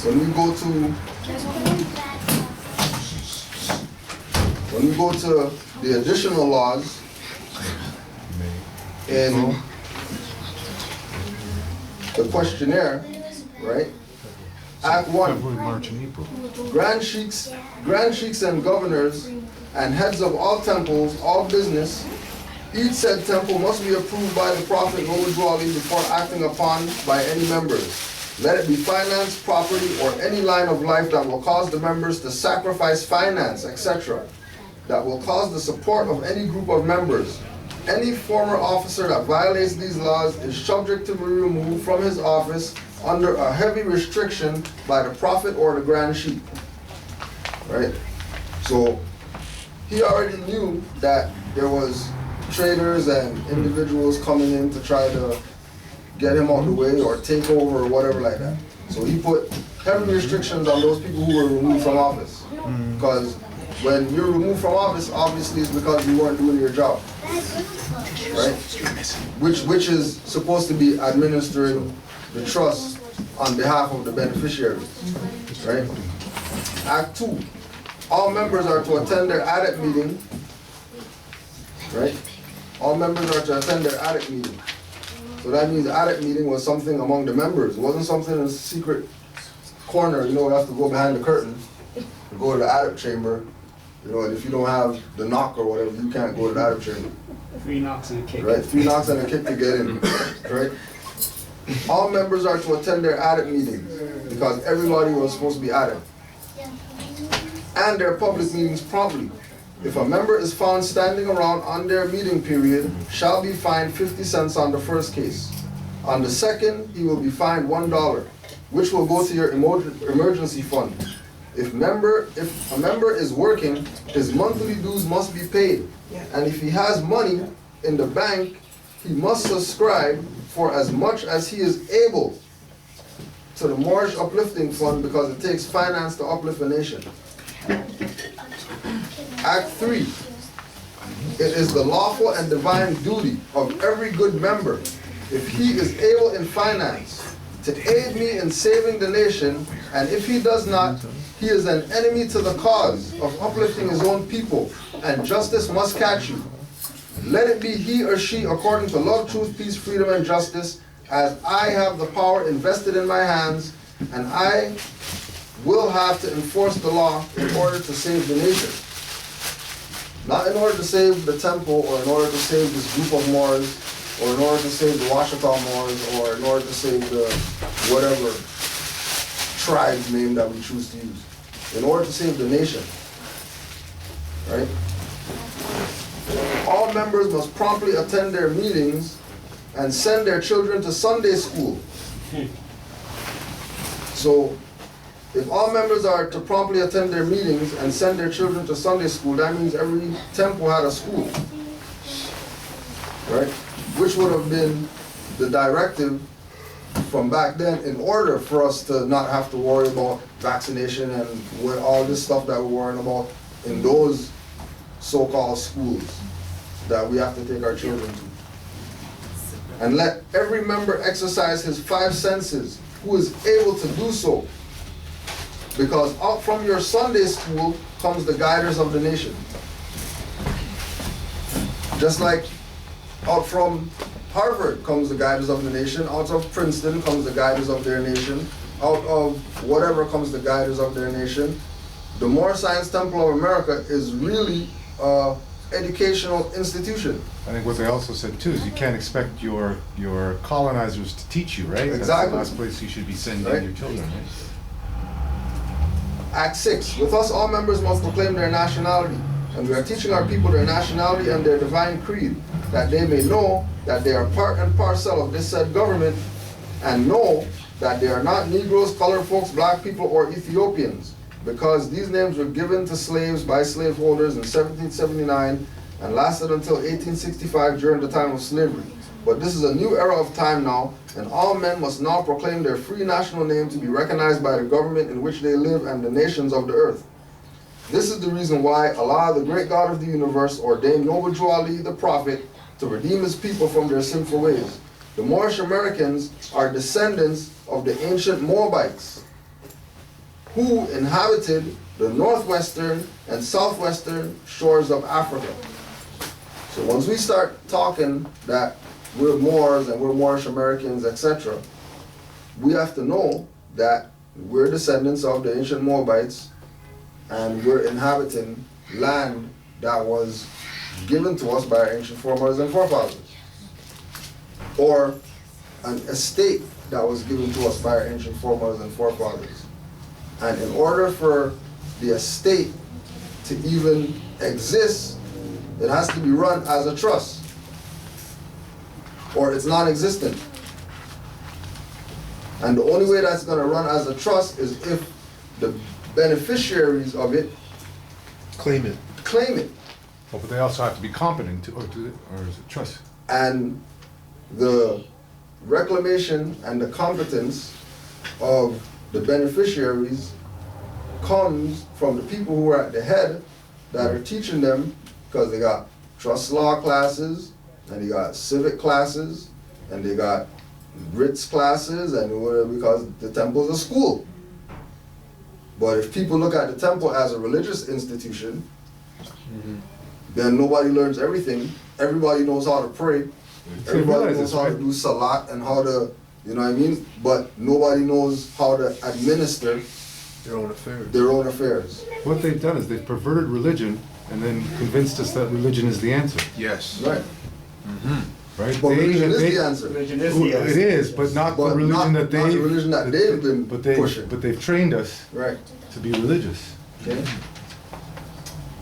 When we go to the additional laws in the questionnaire, right? Act 1. Grand sheiks and governors and heads of all temples, all business, each said temple must be approved by the Prophet Muhammad before acting upon by any members. Let it be finance, property, or any line of life that will cause the members to sacrifice finance, etc., that will cause the support of any group of members. Any former officer that violates these laws is subject to be removed from his office under a heavy restriction by the Prophet or the Grand Sheik. Right? So he already knew that there was traders and individuals coming in to try to get him out the way or take over or whatever like that. So he put heavy restrictions on those people who were removed from office. Because when you're removed from office, obviously it's because you weren't doing your job. Right? Which is supposed to be administering the trust on behalf of the beneficiaries. Right? Act 2. All members are to attend their audit meeting. Right? All members are to attend their audit meeting. So that means the audit meeting was something among the members. It wasn't something in a secret corner, you have to go behind the curtain, to go to the audit chamber, and if you don't have the knock or whatever, you can't go to the audit chamber. 3 knocks and a kick. Right, 3 knocks and a kick to get in, right? All members are to attend their audit meetings because everybody was supposed to be audited. And their public meetings promptly. If a member is found standing around on their meeting period, shall be fined 50 cents on the first case. On the second, he will be fined $1, which will go to your emergency fund. If a member is working, his monthly dues must be paid. And if he has money in the bank, he must subscribe for as much as he is able to the Moorish Uplifting Fund because it takes finance to uplift a nation. Act 3. It is the lawful and divine duty of every good member, if he is able in finance, to aid me in saving the nation, and if he does not, he is an enemy to the cause of uplifting his own people, and justice must catch you. Let it be he or she according to love, truth, peace, freedom, and justice, as I have the power invested in my hands, and I will have to enforce the law in order to save the nation. Not in order to save the temple, or in order to save this group of Moors, or in order to save the Washita Moors, or in order to save the whatever tribe's name that we choose to use. In order to save the nation. Right? All members must promptly attend their meetings and send their children to Sunday school. So, if all members are to promptly attend their meetings and send their children to Sunday school, that means every temple had a school. Right? Which would have been the directive from back then in order for us to not have to worry about vaccination and all this stuff that we're worrying about in those so-called schools that we have to take our children to. And let every member exercise his 5 senses who is able to do so. Because out from your Sunday school comes the guiders of the nation. Just like out from Harvard comes the guiders of the nation, out of Princeton comes the guiders of their nation, out of whatever comes the guiders of their nation. The Moor Science Temple of America is really an educational institution. I think what they also said too is you can't expect your colonizers to teach you, right? Exactly. That's the last place you should be sending your children, right? Act 6. With us, all members must proclaim their nationality. And we are teaching our people their nationality and their divine creed, that they may know that they are part and parcel of this said government, and know that they are not Negroes, colored folks, black people, or Ethiopians, because these names were given to slaves by slaveholders in 1779 and lasted until 1865 during the time of slavery. But this is a new era of time now, and all men must now proclaim their free national name to be recognized by the government in which they live and the nations of the earth. This is the reason why Allah, the great God of the universe, ordained Noble Drew Ali, the prophet, to redeem his people from their sinful ways. The Moorish Americans are descendants of the ancient Moabites, who inhabited the northwestern and southwestern shores of Africa. So once we start talking that we're Moors and we're Moorish Americans, etc., we have to know that we're descendants of the ancient Moabites and we're inhabiting land that was given to us by our ancient foremothers and forefathers, or an estate that was given to us by our ancient foremothers and forefathers. And in order for the estate to even exist, it has to be run as a trust, or it's non-existent. And the only way that's going to run as a trust is if the beneficiaries of it Claim it. claim it. Oh, but they also have to be competent to, or is it trust? And the reclamation and the competence of the beneficiaries comes from the people who are at the head that are teaching them, because they got trust law classes, and they got civic classes, and they got Brits classes, and whatever, because the temple's a school. But if people look at the temple as a religious institution, then nobody learns everything. Everybody knows how to pray. Everybody knows how to do salat and how to, you know what I mean? But nobody knows how to administer Their own affairs. their own affairs. What they've done is they've perverted religion and then convinced us that religion is the answer, Yes. Right. right? But religion is they- the answer. Religion is the It answer. is, but not the But religion not that the religion that they've been pushing. But they've trained us Right. to be religious. Okay.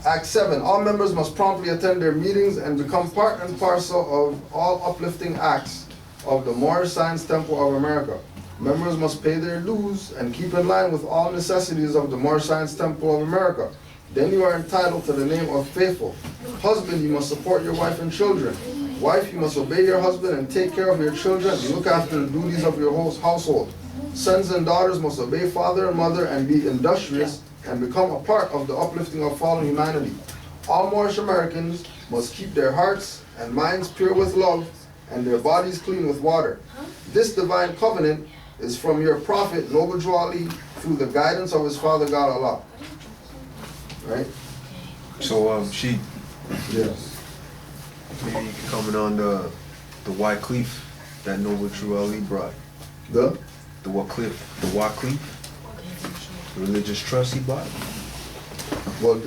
Act 7. All members must promptly attend their meetings and become part and parcel of all uplifting acts of the Moorish Science Temple of America. Members must pay their dues and keep in line with all necessities of the Moorish Science Temple of America. Then you are entitled to the name of faithful. Husband, you must support your wife and children. Wife, you must obey your husband and take care of your children and look after the duties of your household. Sons and daughters must obey father and mother and be industrious and become a part of the uplifting of fallen humanity. All Moorish Americans must keep their hearts and minds pure with love and their bodies clean with water. This divine covenant is from your prophet, Noble Drew Ali, through the guidance of his father God Allah. Right? So, she, Yes. maybe you can comment on the Wycliffe that Noble Drew Ali brought. The? The Wycliffe, the religious trust he bought. Well,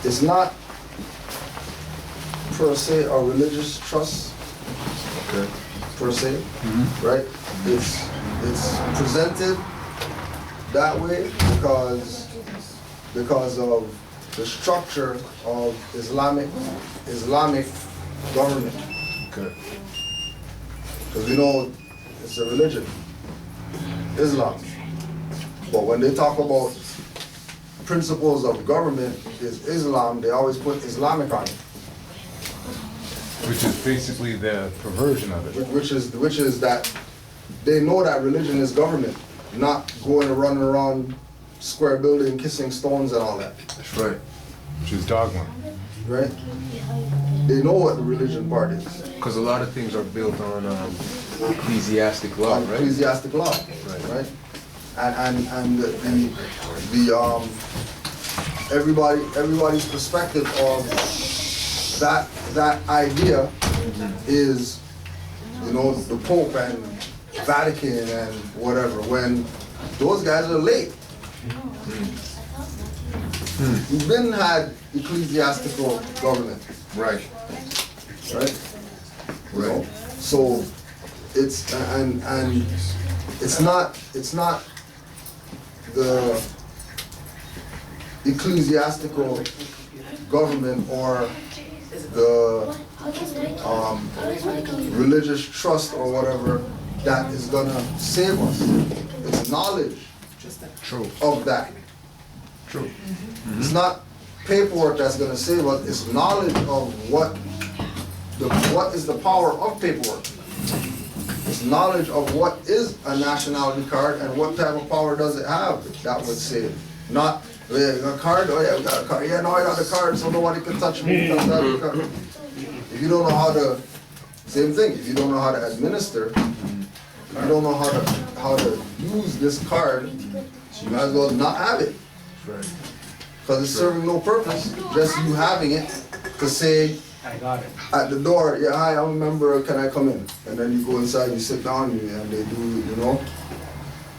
it's not per se a religious trust, Okay. per se, right? It's presented that way because of the structure of Islamic government. Okay. Because we know it's a religion, Islam. But when they talk about principles of government is Islam, they always put Islamic on it. Which is basically the perversion of it. Which is that they know that religion is government, not going and running around square building, kissing stones and all that. That's right. Which is dogma. Right? They know what the religion part is. Because a lot of things are built on ecclesiastic law, On right? ecclesiastic law. Right? And everybody's perspective of that idea is, you know, the Pope and Vatican and whatever, when those guys are late. We've been had ecclesiastical government. Right. Right? You know? So it's and it's not the ecclesiastical government or the religious trust or whatever that is gonna save us. It's knowledge True. of that. True. It's not paperwork that's gonna save us, it's knowledge of what is the power of paperwork. It's knowledge of what is a nationality card and what type of power does it have that would save. Not, oh yeah, you got a card? Oh yeah, we got a card. Yeah, no, I got a card, so nobody can touch me because I have a card. If you don't know how to, same thing, if you don't know how to administer, if you don't know how to use this card, you might as well not have it. Because it's serving no purpose, just you having it to say I got it. at the door, yeah, hi, I'm a member, can I come in? And then you go inside, you sit down, and they do, you know,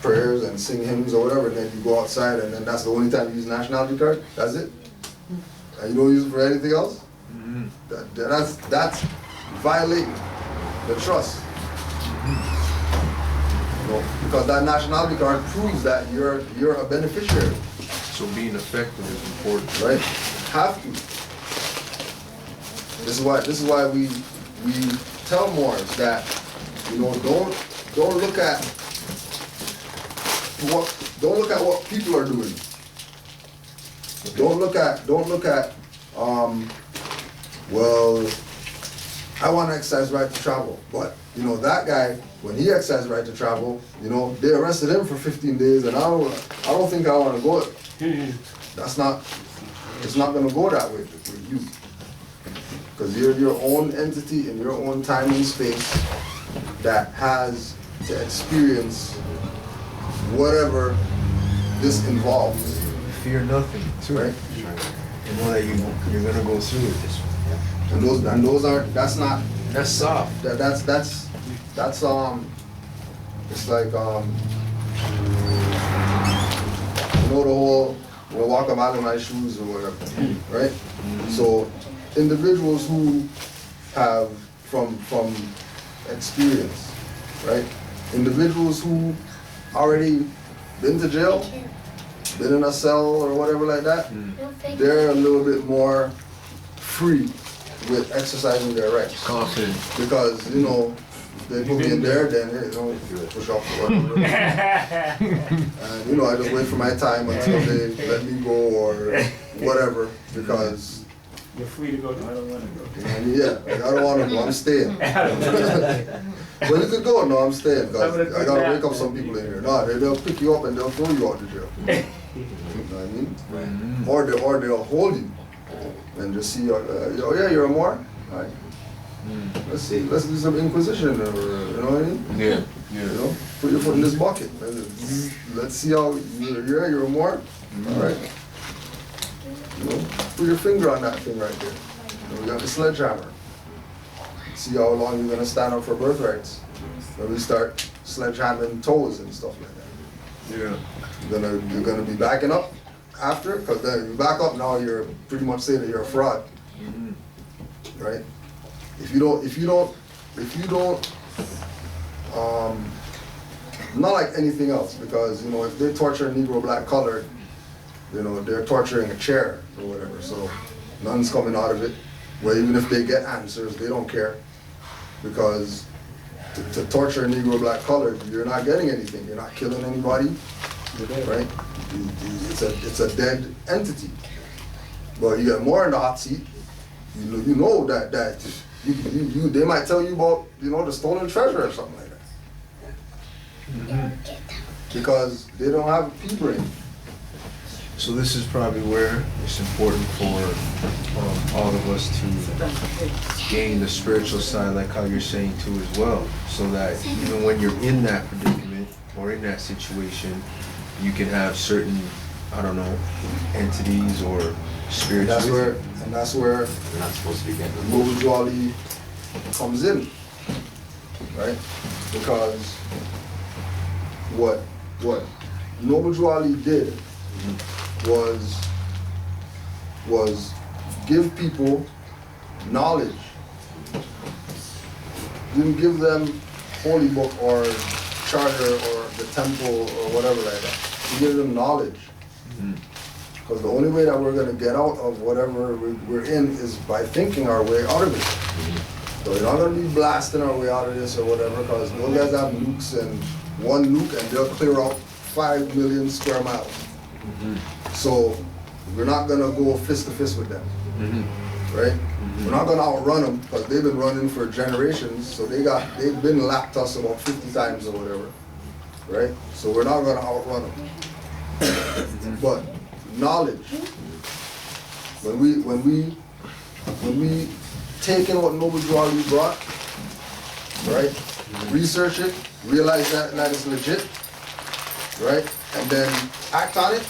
prayers and sing hymns or whatever, and then you go outside, and then that's the only time you use nationality card, that's it? And you don't use it for anything else? That's violating the trust. You know, because that nationality card proves that you're a beneficiary. So being effective is important. Right? Have to. This is why we tell Moors that, you know, don't look at what people are doing. Don't look at well, I want to exercise right to travel, but you know that guy, when he exercised right to travel, you know, they arrested him for 15 days, and I don't think I want to go. It's not going to go that way with you. Because you're your own entity in your own time and space that has to experience whatever this involves. Fear nothing. Right? You know that you're gonna go through it. And those aren't, that's not, That's soft. that's it's like you know the whole we'll walk a mile in my shoes or whatever, right? So individuals who have from experience, right? Individuals who already been to jail, been in a cell or whatever like that, they're a little bit more free with exercising their rights. Confident. Because, you know, they put me in there, then, you know, push off or whatever. And, you know, I just wait for my time until they let me go or whatever, because, You're free to go. No, I don't want to go. yeah, like, I don't want to go, I'm staying. Well, you could go, no, I'm staying, because I gotta wake up some people in here. No, they'll pick you up and they'll throw you out the jail. You know what I mean? Or they'll hold you and just see, oh yeah, you're a Moor? All right. Let's do some inquisition, or, you know what I mean? Yeah. You know, put your foot in this bucket. Let's see how, you're a Moor? All right. You know, put your finger on that thing right there. And we got the sledgehammer. See how long you're gonna stand up for birthrights. When we start sledgehammering toes and stuff like that. Yeah. You're gonna be backing up after, because then you back up now, you're pretty much saying that you're a fraud, right? If you don't, not like anything else, because you know if they torture a Negro black colored, you know they're torturing a chair or whatever, so none's coming out of it. Well, even if they get answers, they don't care, because to torture a Negro black colored, you're not getting anything. You're not killing anybody, right? It's a dead entity. But you get more in the hot seat. You know that they might tell you about, you know, the stolen treasure or something like that. Because they don't have a pea brain. So this is probably where it's important for all of us to gain the spiritual side, like how you're saying too as well, so that even when you're in that predicament or in that situation, you can have certain, I don't know, entities or spirits. That's where We're not supposed to be getting the Moor comes in, right? Because what Noble Juali did was give people knowledge. Didn't give them holy book or charter or the temple or whatever like that. He gave them knowledge. Because the only way that we're going to get out of whatever we're in is by thinking our way out of it. So we're not going to be blasting our way out of this or whatever, because those guys have nukes, and one nuke and they'll clear out 5 million square miles. So we're not gonna go fist to fist with them, right? We're not gonna outrun them because they've been running for generations. So they've been lapped us about 50 times or whatever, right? So we're not gonna outrun them. But knowledge, when we take in what Noble Jawali brought, right? Research it, realize that it's legit, right? And then act on it,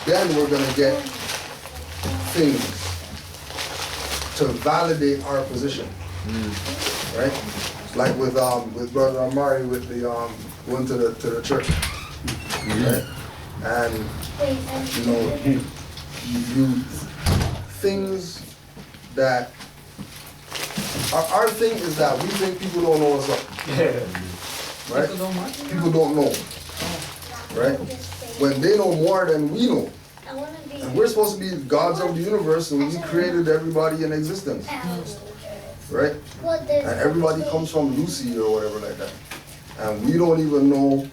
then we're gonna get things to validate our position, right? Like with Brother Amari with the going to the church, right? And you know, you things that our thing is that we think people don't know what's up, right? People don't know, right? When they know more than we know. And we're supposed to be gods of the universe, and we created everybody in existence, right? And everybody comes from Lucy or whatever like that. And we don't even know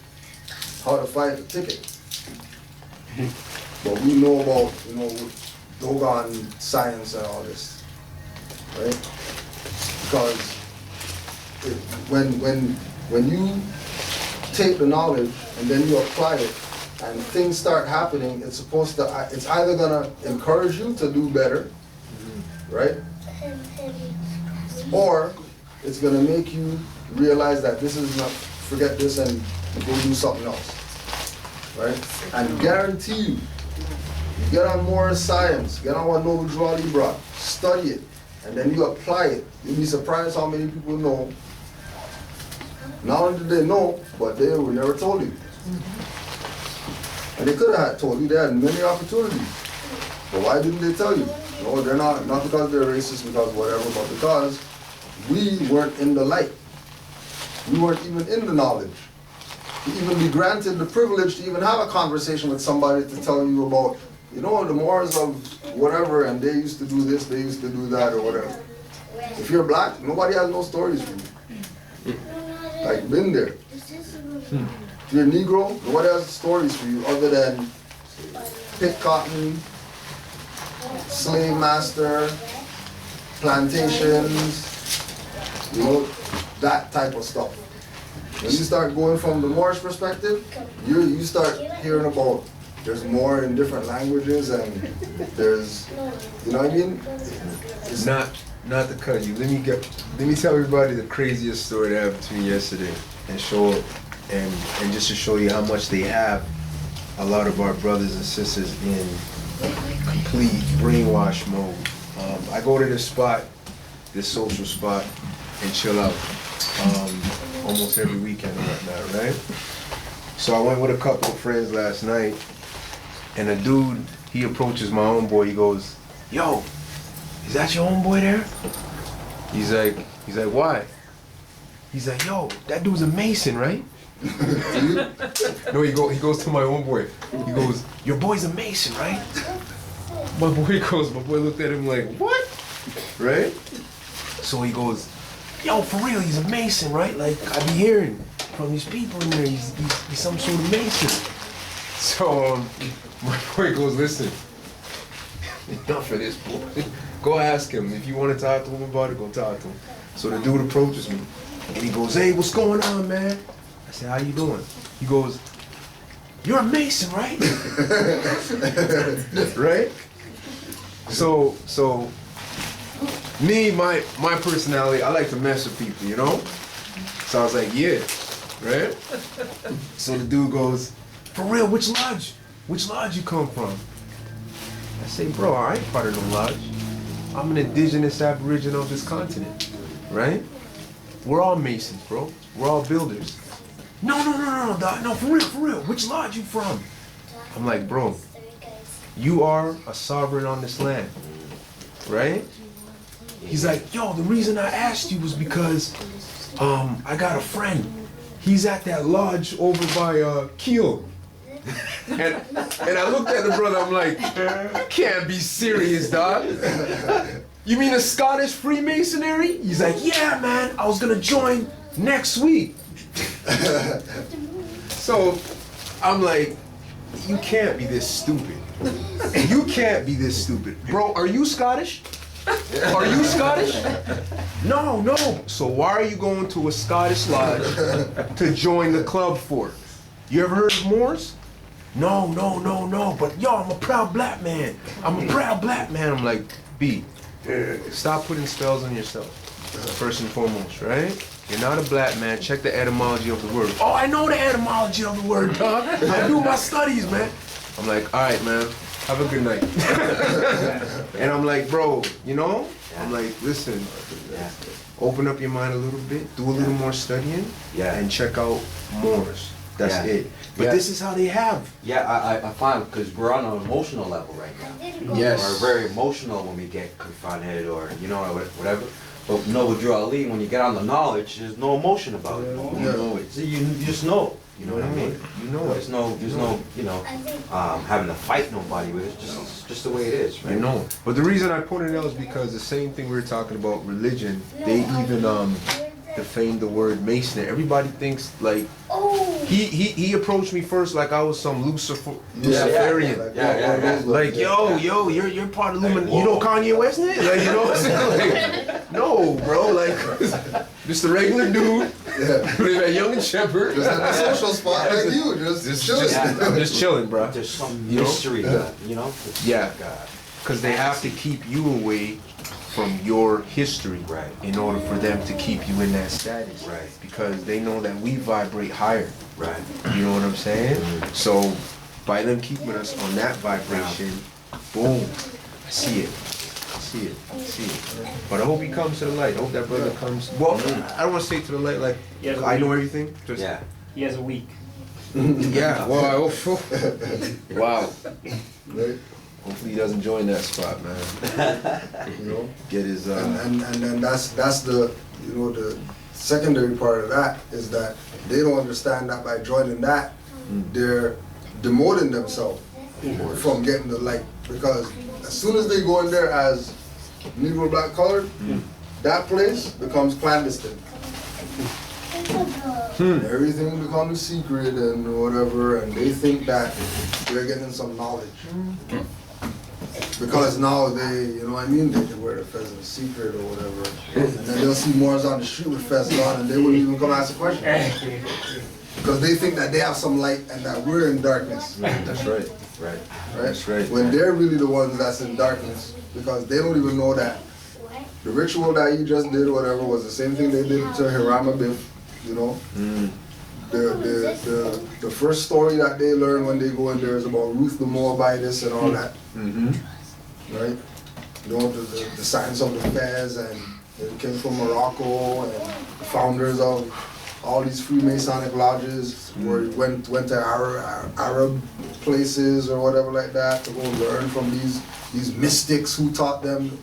how to fight the ticket. But we know about, you know, Dogon science and all this, right? Because when you take the knowledge and then you apply it, and things start happening, it's either gonna encourage you to do better, right? Or it's gonna make you realize that this is not, forget this and go do something else, right? And guarantee you, get on more science, get on what Noble Jawali brought, study it, and then you apply it. You'll be surprised how many people know. Not only did they know, but they were never told you. And they could have told you, they had many opportunities. But why didn't they tell you? No, they're not because they're racist, because whatever, but because we weren't in the light. We weren't even in the knowledge. To even be granted the privilege to even have a conversation with somebody to tell you about, you know, the Moors of whatever, and they used to do this, they used to do that, or whatever. If you're black, nobody has no stories for you. Like, been there. If you're Negro, nobody has stories for you other than pick cotton, slave master, plantations, you know, that type of stuff. When you start going from the Moorish perspective, you start hearing about there's more in different languages, and there's, you know what I mean? It's not to cut you. Let me tell everybody the craziest story that happened to me yesterday, and and just to show you how much they have a lot of our brothers and sisters in complete brainwash mode. I go to this spot, this social spot, and chill out almost every weekend and whatnot, right? So I went with a couple of friends last night, and a dude, he approaches my homeboy, he goes, "Yo, is that your homeboy there?" He's like, "Why?" He's like, "Yo, that dude's a Mason, right?" No, he goes to my homeboy. He goes, "Your boy's a Mason, right?" My boy looked at him like, "What?" Right? So he goes, "Yo, for real, he's a Mason, right? Like, I be hearing from these people in there, he's some sort of Mason." So my boy goes, "Listen, enough of this, boy. Go ask him. If you want to talk to him about it, go talk to him." So the dude approaches me, and he goes, "Hey, what's going on, man?" I said, "How you doing?" He goes, "You're a Mason, right?" Right? So me, my personality, I like to mess with people, you know? So I was like, "Yeah," right? So the dude goes, "For real, which lodge? Which lodge you come from?" I say, "Bro, I ain't part of no lodge. I'm an indigenous aboriginal of this continent, right? We're all Masons, bro. We're all builders." No, dog. No, for real. Which lodge you from?" I'm like, "Bro, you are a sovereign on this land, right?" He's like, "Yo, the reason I asked you was because I got a friend. He's at that lodge over by Kiel." And I looked at the brother, I'm like, "You can't be serious, dog. You mean a Scottish Freemasonry?" He's like, "Yeah, man, I was gonna join next week." So I'm like, you can't be this stupid. You can't be this stupid. Bro, are you Scottish? Are you Scottish? No, no. So why are you going to a Scottish lodge to join the club for? You ever heard of Moors? No, no, no, no. But yo, I'm a proud black man. I'm a proud black man. I'm like, B, stop putting spells on yourself. First and foremost, right? You're not a black man. Check the etymology of the word. Oh, I know the etymology of the word, dog. I do my studies, man. I'm like, all right, man. Have a good night. And I'm like, bro, you know? I'm like, listen, open up your mind a little bit, do a little more studying, and check out Moors. That's it. But this is how they have. Yeah, I find, because we're on an emotional level right now. Yes. We're very emotional when we get confronted or, you know, whatever. But no, with Drew Ali, when you get on the knowledge, there's no emotion about it. You know it. You just know. You know what I mean? You know There's no, you know, having to fight nobody with it. It's just the way it is, right? You know. But the reason I pointed it out is because the same thing we were talking about religion, they even defamed the word Mason. Everybody thinks like he approached me first like I was some Luciferian. Like yo, you're part of Illuminati. You know Kanye West, like, you know what I'm saying? Like, no, bro, like just a regular dude. Live at Young and Shepherd. Just at a social spot like you, just chilling. I'm just chilling, bro. There's some mystery, you know? Yeah, because they have to keep you away from your history, right, in order for them to keep you in that status, right, because they know that we vibrate higher, right. You know what I'm saying? So by them keeping us on that vibration, boom, I see it. See it. But I hope he comes to the light. I hope that brother comes. Well, I don't want to say to the light like I know everything. Just He has a week. yeah. Wow. Wow. Right. Hopefully he doesn't join that spot, man. You know, get his. And then that's the the secondary part of that is that they don't understand that by joining that, they're demoting themselves from getting the light, because as soon as they go in there as Negro, black, colored, that place becomes clandestine. Everything becomes secret and whatever, and they think that they're getting some knowledge. Because now they, you know what I mean, they can wear the fez in secret or whatever. And then they'll see Moors on the street with fez on and they wouldn't even come ask a question. Because they think that they have some light and that we're in darkness. That's right. Right. That's right. When they're really the ones that's in darkness, because they don't even know that the ritual that you just did or whatever was the same thing they did to Hiram Abiff, you know. The first story that they learn when they go in there is about Ruth the Moabitess and all that. Right? You know, the science of the fez, and it came from Morocco, and the founders of all these Freemasonic lodges went to Arab places or whatever like that to go learn from these mystics who taught them.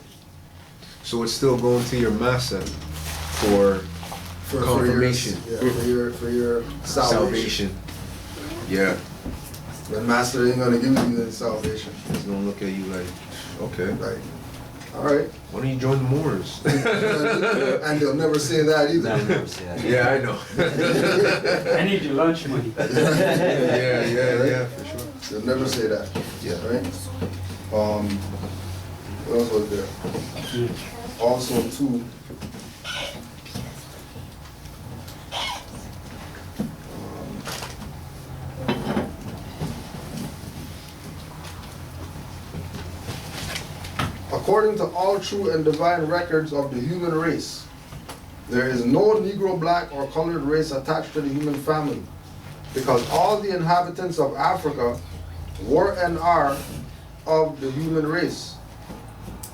So it's still going to your massa for confirmation. For your salvation. Yeah. The master ain't gonna give you the salvation. He's gonna look at you like, okay. Like, all right. Why don't you join the Moors? And they'll never say that either. They'll never say that. Yeah, I know. I need your lunch money. Yeah, for sure. They'll never say that. Yeah. Right? What else was there? Also, too, according to all true and divine records of the human race, there is no Negro, black, or colored race attached to the human family, because all the inhabitants of Africa were and are of the human race,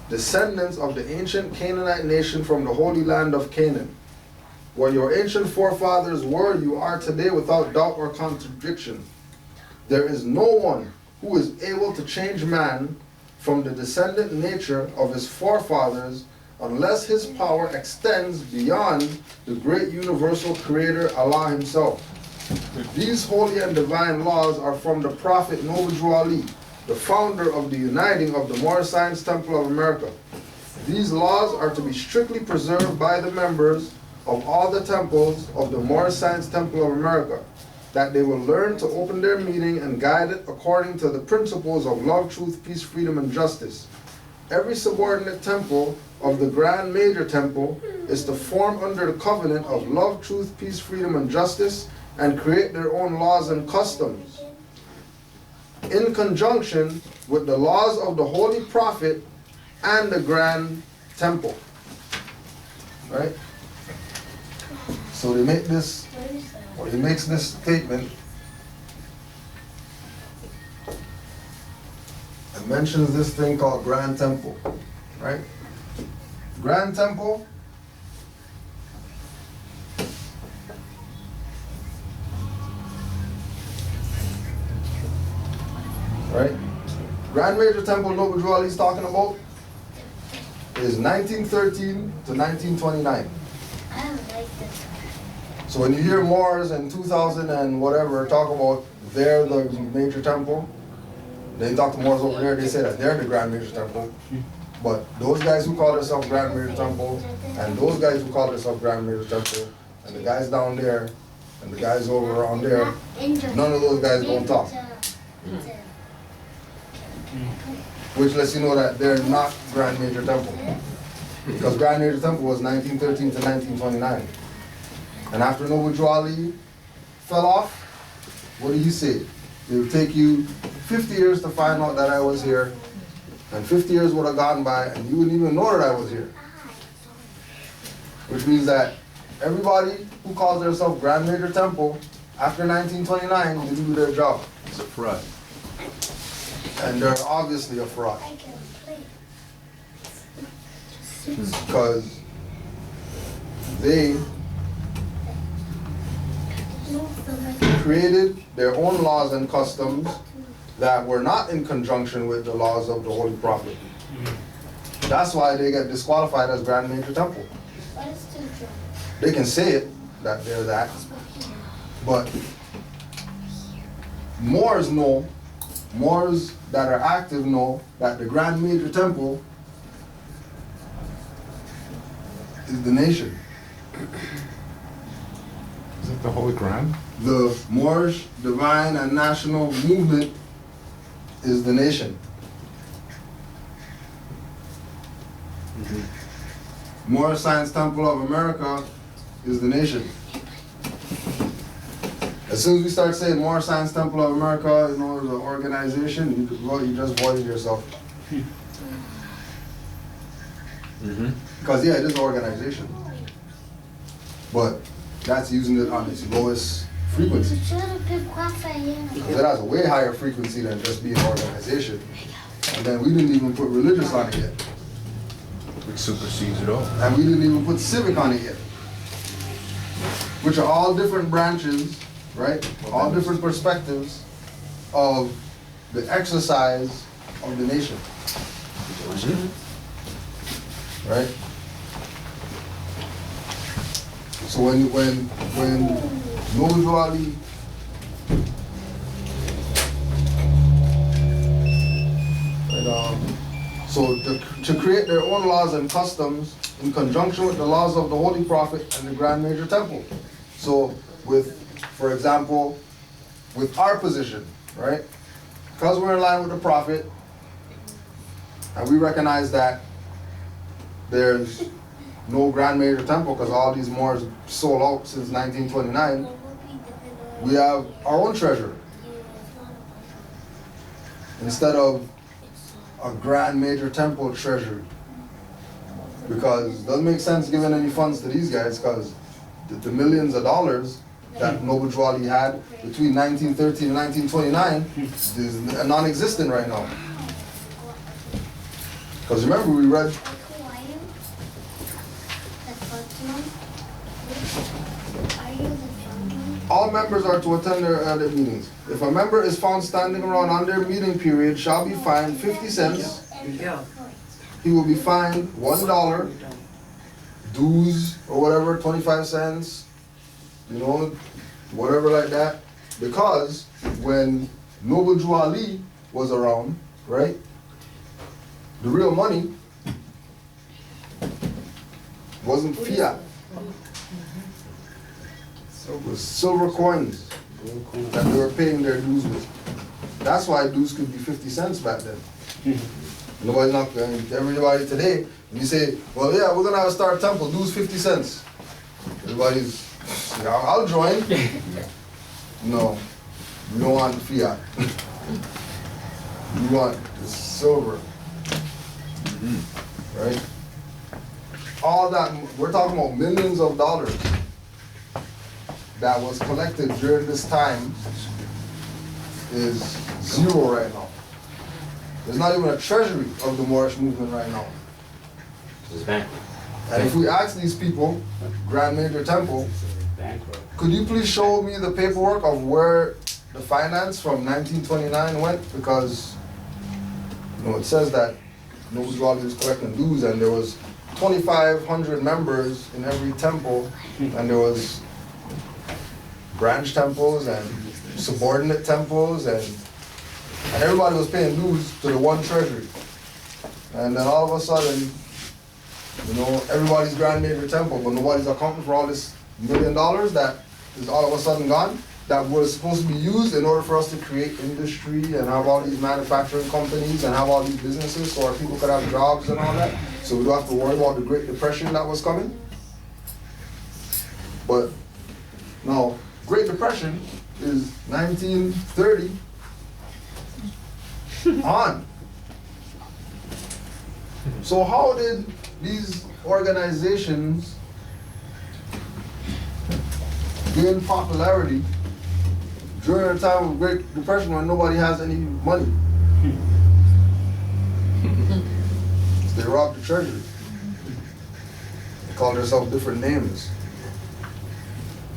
descendants of the ancient Canaanite nation from the holy land of Canaan. Where your ancient forefathers were, you are today without doubt or contradiction. There is no one who is able to change man from the descendant nature of his forefathers unless his power extends beyond the great universal creator Allah himself. These holy and divine laws are from the prophet Noble Drew Ali, the founder of the Uniting of the Moor Science Temple of America. These laws are to be strictly preserved by the members of all the temples of the Moor Science Temple of America. that they will learn to open their meeting and guide it according to the principles of love, truth, peace, freedom, and justice. Every subordinate temple of the Grand Major Temple is to form under the covenant of love, truth, peace, freedom, and justice, and create their own laws and customs in conjunction with the laws of the Holy Prophet and the Grand Temple. Right? So they make this, or he makes this statement and mentions this thing called Grand Temple. Right? Grand Temple right? Grand Major Temple Noble Drew Ali's talking about is 1913 to 1929. I don't like this. So when you hear Moors in 2000 and whatever talk about they're the major temple, they talk to Moors over there, they say that they're the Grand Major Temple. But those guys who call themselves Grand Major Temple, and those guys who call themselves Grand Major Temple, and the guys down there, and the guys over around there, none of those guys don't talk. Which lets you know that they're not Grand Major Temple. Because Grand Major Temple was 1913 to 1929. And after Noble Drew Ali fell off, what did he say? It would take you 50 years to find out that I was here, and 50 years would have gone by, and you wouldn't even know that I was here. Which means that everybody who calls themselves Grand Major Temple, after 1929, didn't do their job. It's a fraud. And they're obviously a fraud. Because they created their own laws and customs that were not in conjunction with the laws of the Holy Prophet. That's why they get disqualified as Grand Major Temple. They can say it, that they're that, but Moors know, Moors that are active know that the Grand Major Temple is the nation. Is it the Holy Quran? The Moorish Divine and National Movement is the nation. Moorish Science Temple of America is the nation. As soon as we start saying Moorish Science Temple of America, you know, the organization, you just voided yourself. Because yeah, it is an organization. But that's using it on its lowest frequency. Because it has a way higher frequency than just being an organization. And then we didn't even put religious on it yet. Which supersedes it all. And we didn't even put civic on it yet. Which are all different branches, right? All different perspectives of the exercise of the nation. Right? So when Noble Drew Ali so to create their own laws and customs in conjunction with the laws of the Holy Prophet and the Grand Major Temple. So for example, with our position, right? Because we're in line with the Prophet, and we recognize that there's no Grand Major Temple because all these Moors sold out since 1929, we have our own treasury. Instead of a Grand Major Temple treasury. Because it doesn't make sense giving any funds to these guys because the millions of dollars that Noble Drew Ali had between 1913 and 1929 is non-existent right now. Because remember we read all members are to attend their meetings. If a member is found standing around on their meeting period, shall be fined 50 cents. He will be fined $1, dues or whatever, 25 cents, you know, whatever like that. Because when Noble Drew Ali was around, right, the real money wasn't fiat. It was silver coins. that they were paying their dues with. That's why dues could be 50 cents back then. Nobody's not going, everybody today, when you say, well, yeah, we're gonna have a star temple, dues 50 cents. Everybody's, yeah, I'll join. No, we don't want fiat. We want the silver. Right? All that, we're talking about millions of dollars that was collected during this time is zero right now. There's not even a treasury of the Moorish movement right now. It's bankrupt. And if we ask these people, Grand Major Temple, could you please show me the paperwork of where the finance from 1929 went? Because, you know, it says that Noble Drew Ali was collecting dues and there was 2,500 members in every temple, and there was branch temples and subordinate temples, and everybody was paying dues to the one treasury. And then all of a sudden, you know, everybody's Grand Major Temple, but nobody's accounting for all this $1 million that is all of a sudden gone, that was supposed to be used in order for us to create industry and have all these manufacturing companies and have all these businesses so our people could have jobs and all that. So we don't have to worry about the Great Depression that was coming. But no, Great Depression is 1930 on. So how did these organizations gain popularity during a time of Great Depression when nobody has any money? They robbed the treasury. They called themselves different names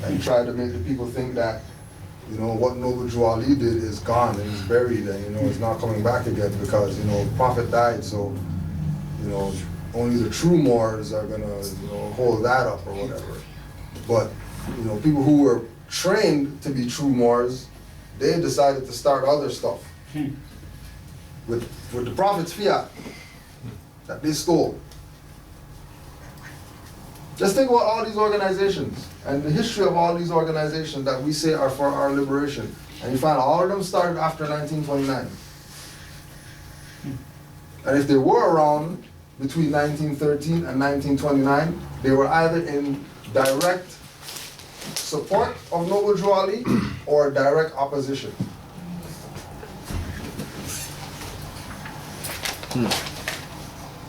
and tried to make the people think that, you know, what Noble Drew Ali did is gone and is buried and, you know, it's not coming back again because, you know, Prophet died, so, you know, only the true Moors are gonna, you know, hold that up or whatever. But, you know, people who were trained to be true Moors, they decided to start other stuff with the Prophet's fiat that they stole. Just think about all these organizations and the history of all these organizations that we say are for our liberation. And you find all of them started after 1929. And if they were around between 1913 and 1929, they were either in direct support of Noble Drew Ali or direct opposition.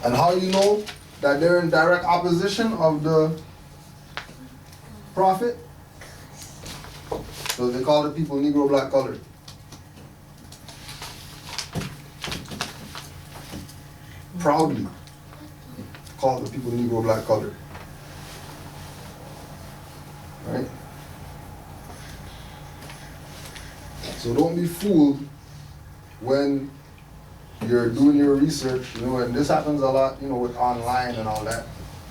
And how you know that they're in direct opposition of the Prophet? So they call the people Negro black colored. Proudly call the people Negro black colored. Right? So don't be fooled when you're doing your research, you know, and this happens a lot, you know, with online and all that,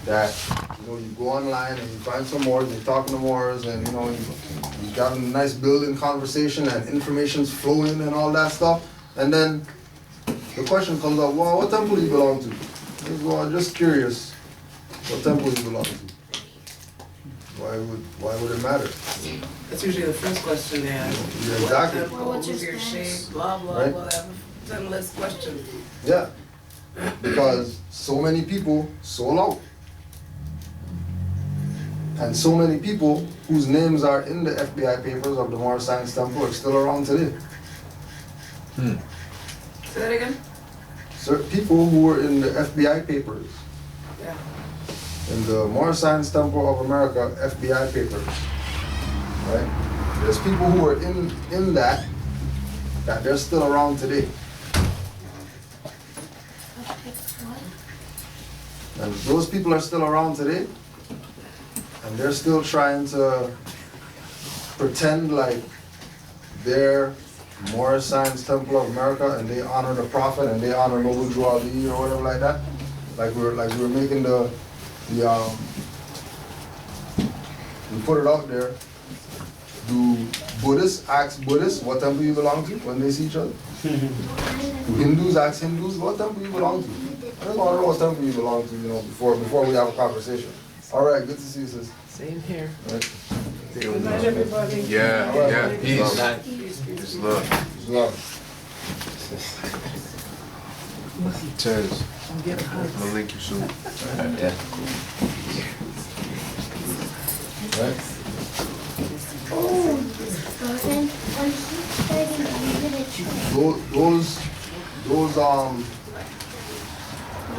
that, you know, you go online and you find some Moors, you're talking to Moors, and, you know, you got a nice building conversation and information's flowing and all that stuff, and then the question comes up, well, what temple do you belong to? You go, I'm just curious, what temple do you belong to? Why would it matter? That's usually the first question they ask. Yeah, exactly. What's your shape, blah, blah, Right? whatever. Endless question. Yeah, because so many people sold out. And so many people whose names are in the FBI papers of the Moor Science Temple are still around today. Say that again? So people who were in the FBI papers, Yeah. in the Moor Science Temple of America FBI papers, right? There's people who are in that they're still around today. And those people are still around today, and they're still trying to pretend like they're Moor Science Temple of America and they honor the Prophet and they honor Noble Drew Ali or whatever like that. Like we're making we put it out there. Do Buddhists ask Buddhists what temple you belong to when they see each other? Do Hindus ask Hindus what temple you belong to? I just want to know what temple you belong to, you know, before we have a conversation. All right, good to see you, sis. Same here. Right. Good night, everybody. Yeah, yeah, peace. Peace, love. Love. Tez, I'm gonna link you soon. Right? Those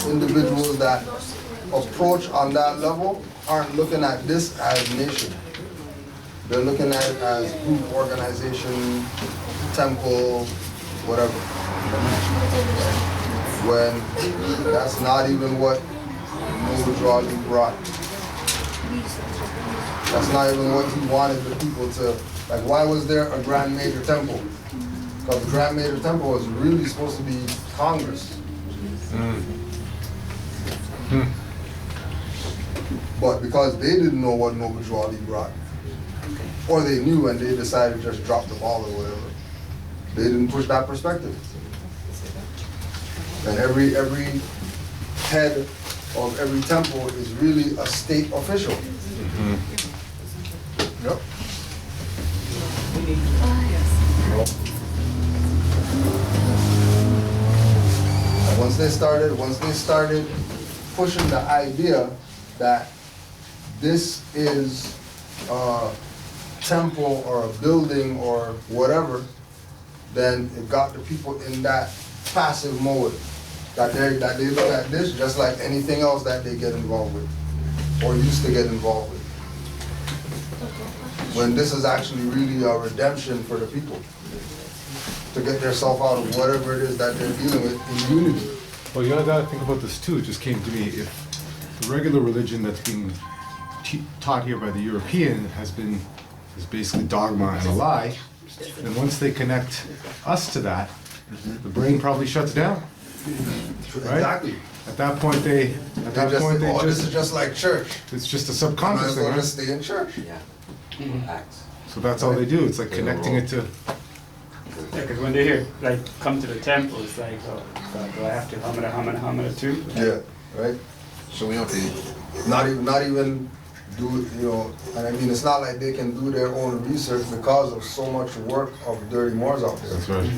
individuals that approach on that level aren't looking at this as nation. They're looking at it as group, organization, temple, whatever. When that's not even what Noah brought. That's not even what he wanted the people to, like, why was there a Grand Major Temple? Because the Grand Major Temple was really supposed to be Congress. But because they didn't know what Noah brought, or they knew and they decided to just drop the ball or whatever, they didn't push that perspective. And every head of every temple is really a state official. Yep. And once they started pushing the idea that this is a temple or a building or whatever, then it got the people in that passive mode. That they look at this just like anything else that they get involved with or used to get involved with. When this is actually really a redemption for the people to get themselves out of whatever it is that they're dealing with in unity. Well, you gotta think about this too. It just came to me. If the regular religion that's being taught here by the European is basically dogma and a lie, then once they connect us to that, the brain probably shuts down. Right? Exactly. At that point, this is just like church. It's just a Might subconscious as thing, well right? just stay in church. Yeah. Acts. So that's all they do. It's like connecting it to. Yeah, because when they hear, like, come to the temple, it's like, oh, God, do I have to hamada too? Yeah, right? So we don't have to, Not even do, and I mean, it's not like they can do their own research because of so much work of dirty Moors out there. That's right.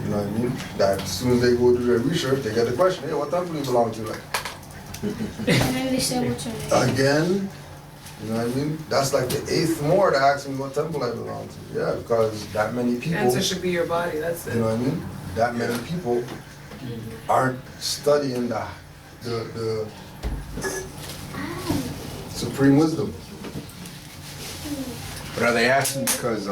You know what I mean? That as soon as they go do their research, they get the question, hey, what temple do you belong to? Like, And then they say what's your name. again, you know what I mean? That's like the 8th Moor to ask me what temple I belong to. Yeah, because that many The people, answer should be your body, that's you it. know what I mean? That many people aren't studying the supreme wisdom. but are they asking because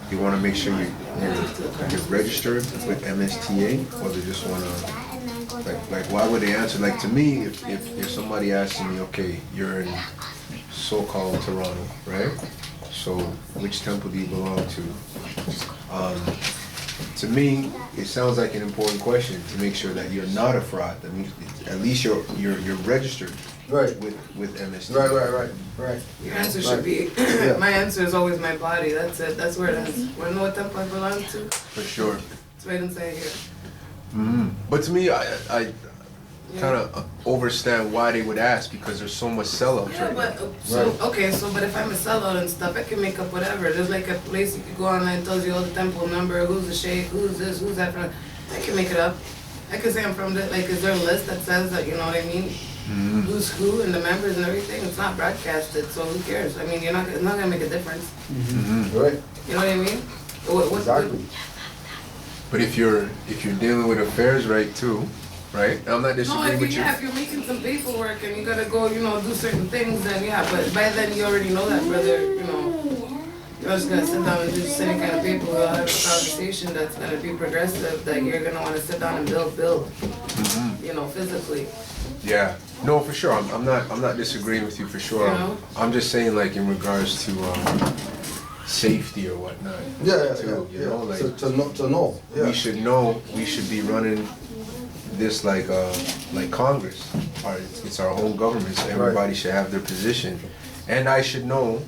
you want to make sure you're registered with MSTA, or they just want to, like why would they answer? Like, to me, if somebody asking me, okay, you're in so-called Toronto, right? So which temple do you belong to? To me, it sounds like an important question to make sure that you're not a fraud. I mean, at least you're registered Right. with MSTA. Right. Your answer should be, my answer is always my body, that's it, that's where it is. Wanna know what temple I belong to? For sure. That's why I didn't say it here. But to me, I kind of understand why they would ask, because there's so much sellouts Yeah, right now. but, but if I'm a sellout and stuff, I can make up whatever. There's like a place you could go online, tells you all the temple number, who's the sheikh, who's this, who's that from. I can make it up. I can say I'm from the, like, is there a list that says that, you know what I mean? Who's who and the members and everything. It's not broadcasted, so who cares? I mean, it's not gonna make a difference. Right. You know what I mean? Exactly. But if you're dealing with affairs, right, too, right? I'm not No, disagreeing with you. if you're making some paperwork and you gotta go, do certain things, then yeah, but by then you already know that, brother, You're just gonna sit down and do the same kind of paperwork, we'll have a conversation that's gonna be progressive, that you're gonna wanna sit down and build, physically. Yeah. No, for sure. I'm not disagreeing with you for sure. You know? I'm just saying, like, in regards to safety or whatnot. Yeah. You know, like, to know. Yeah. we should know. We should be running this like Congress. It's our own government, so everybody should have their position. And I should know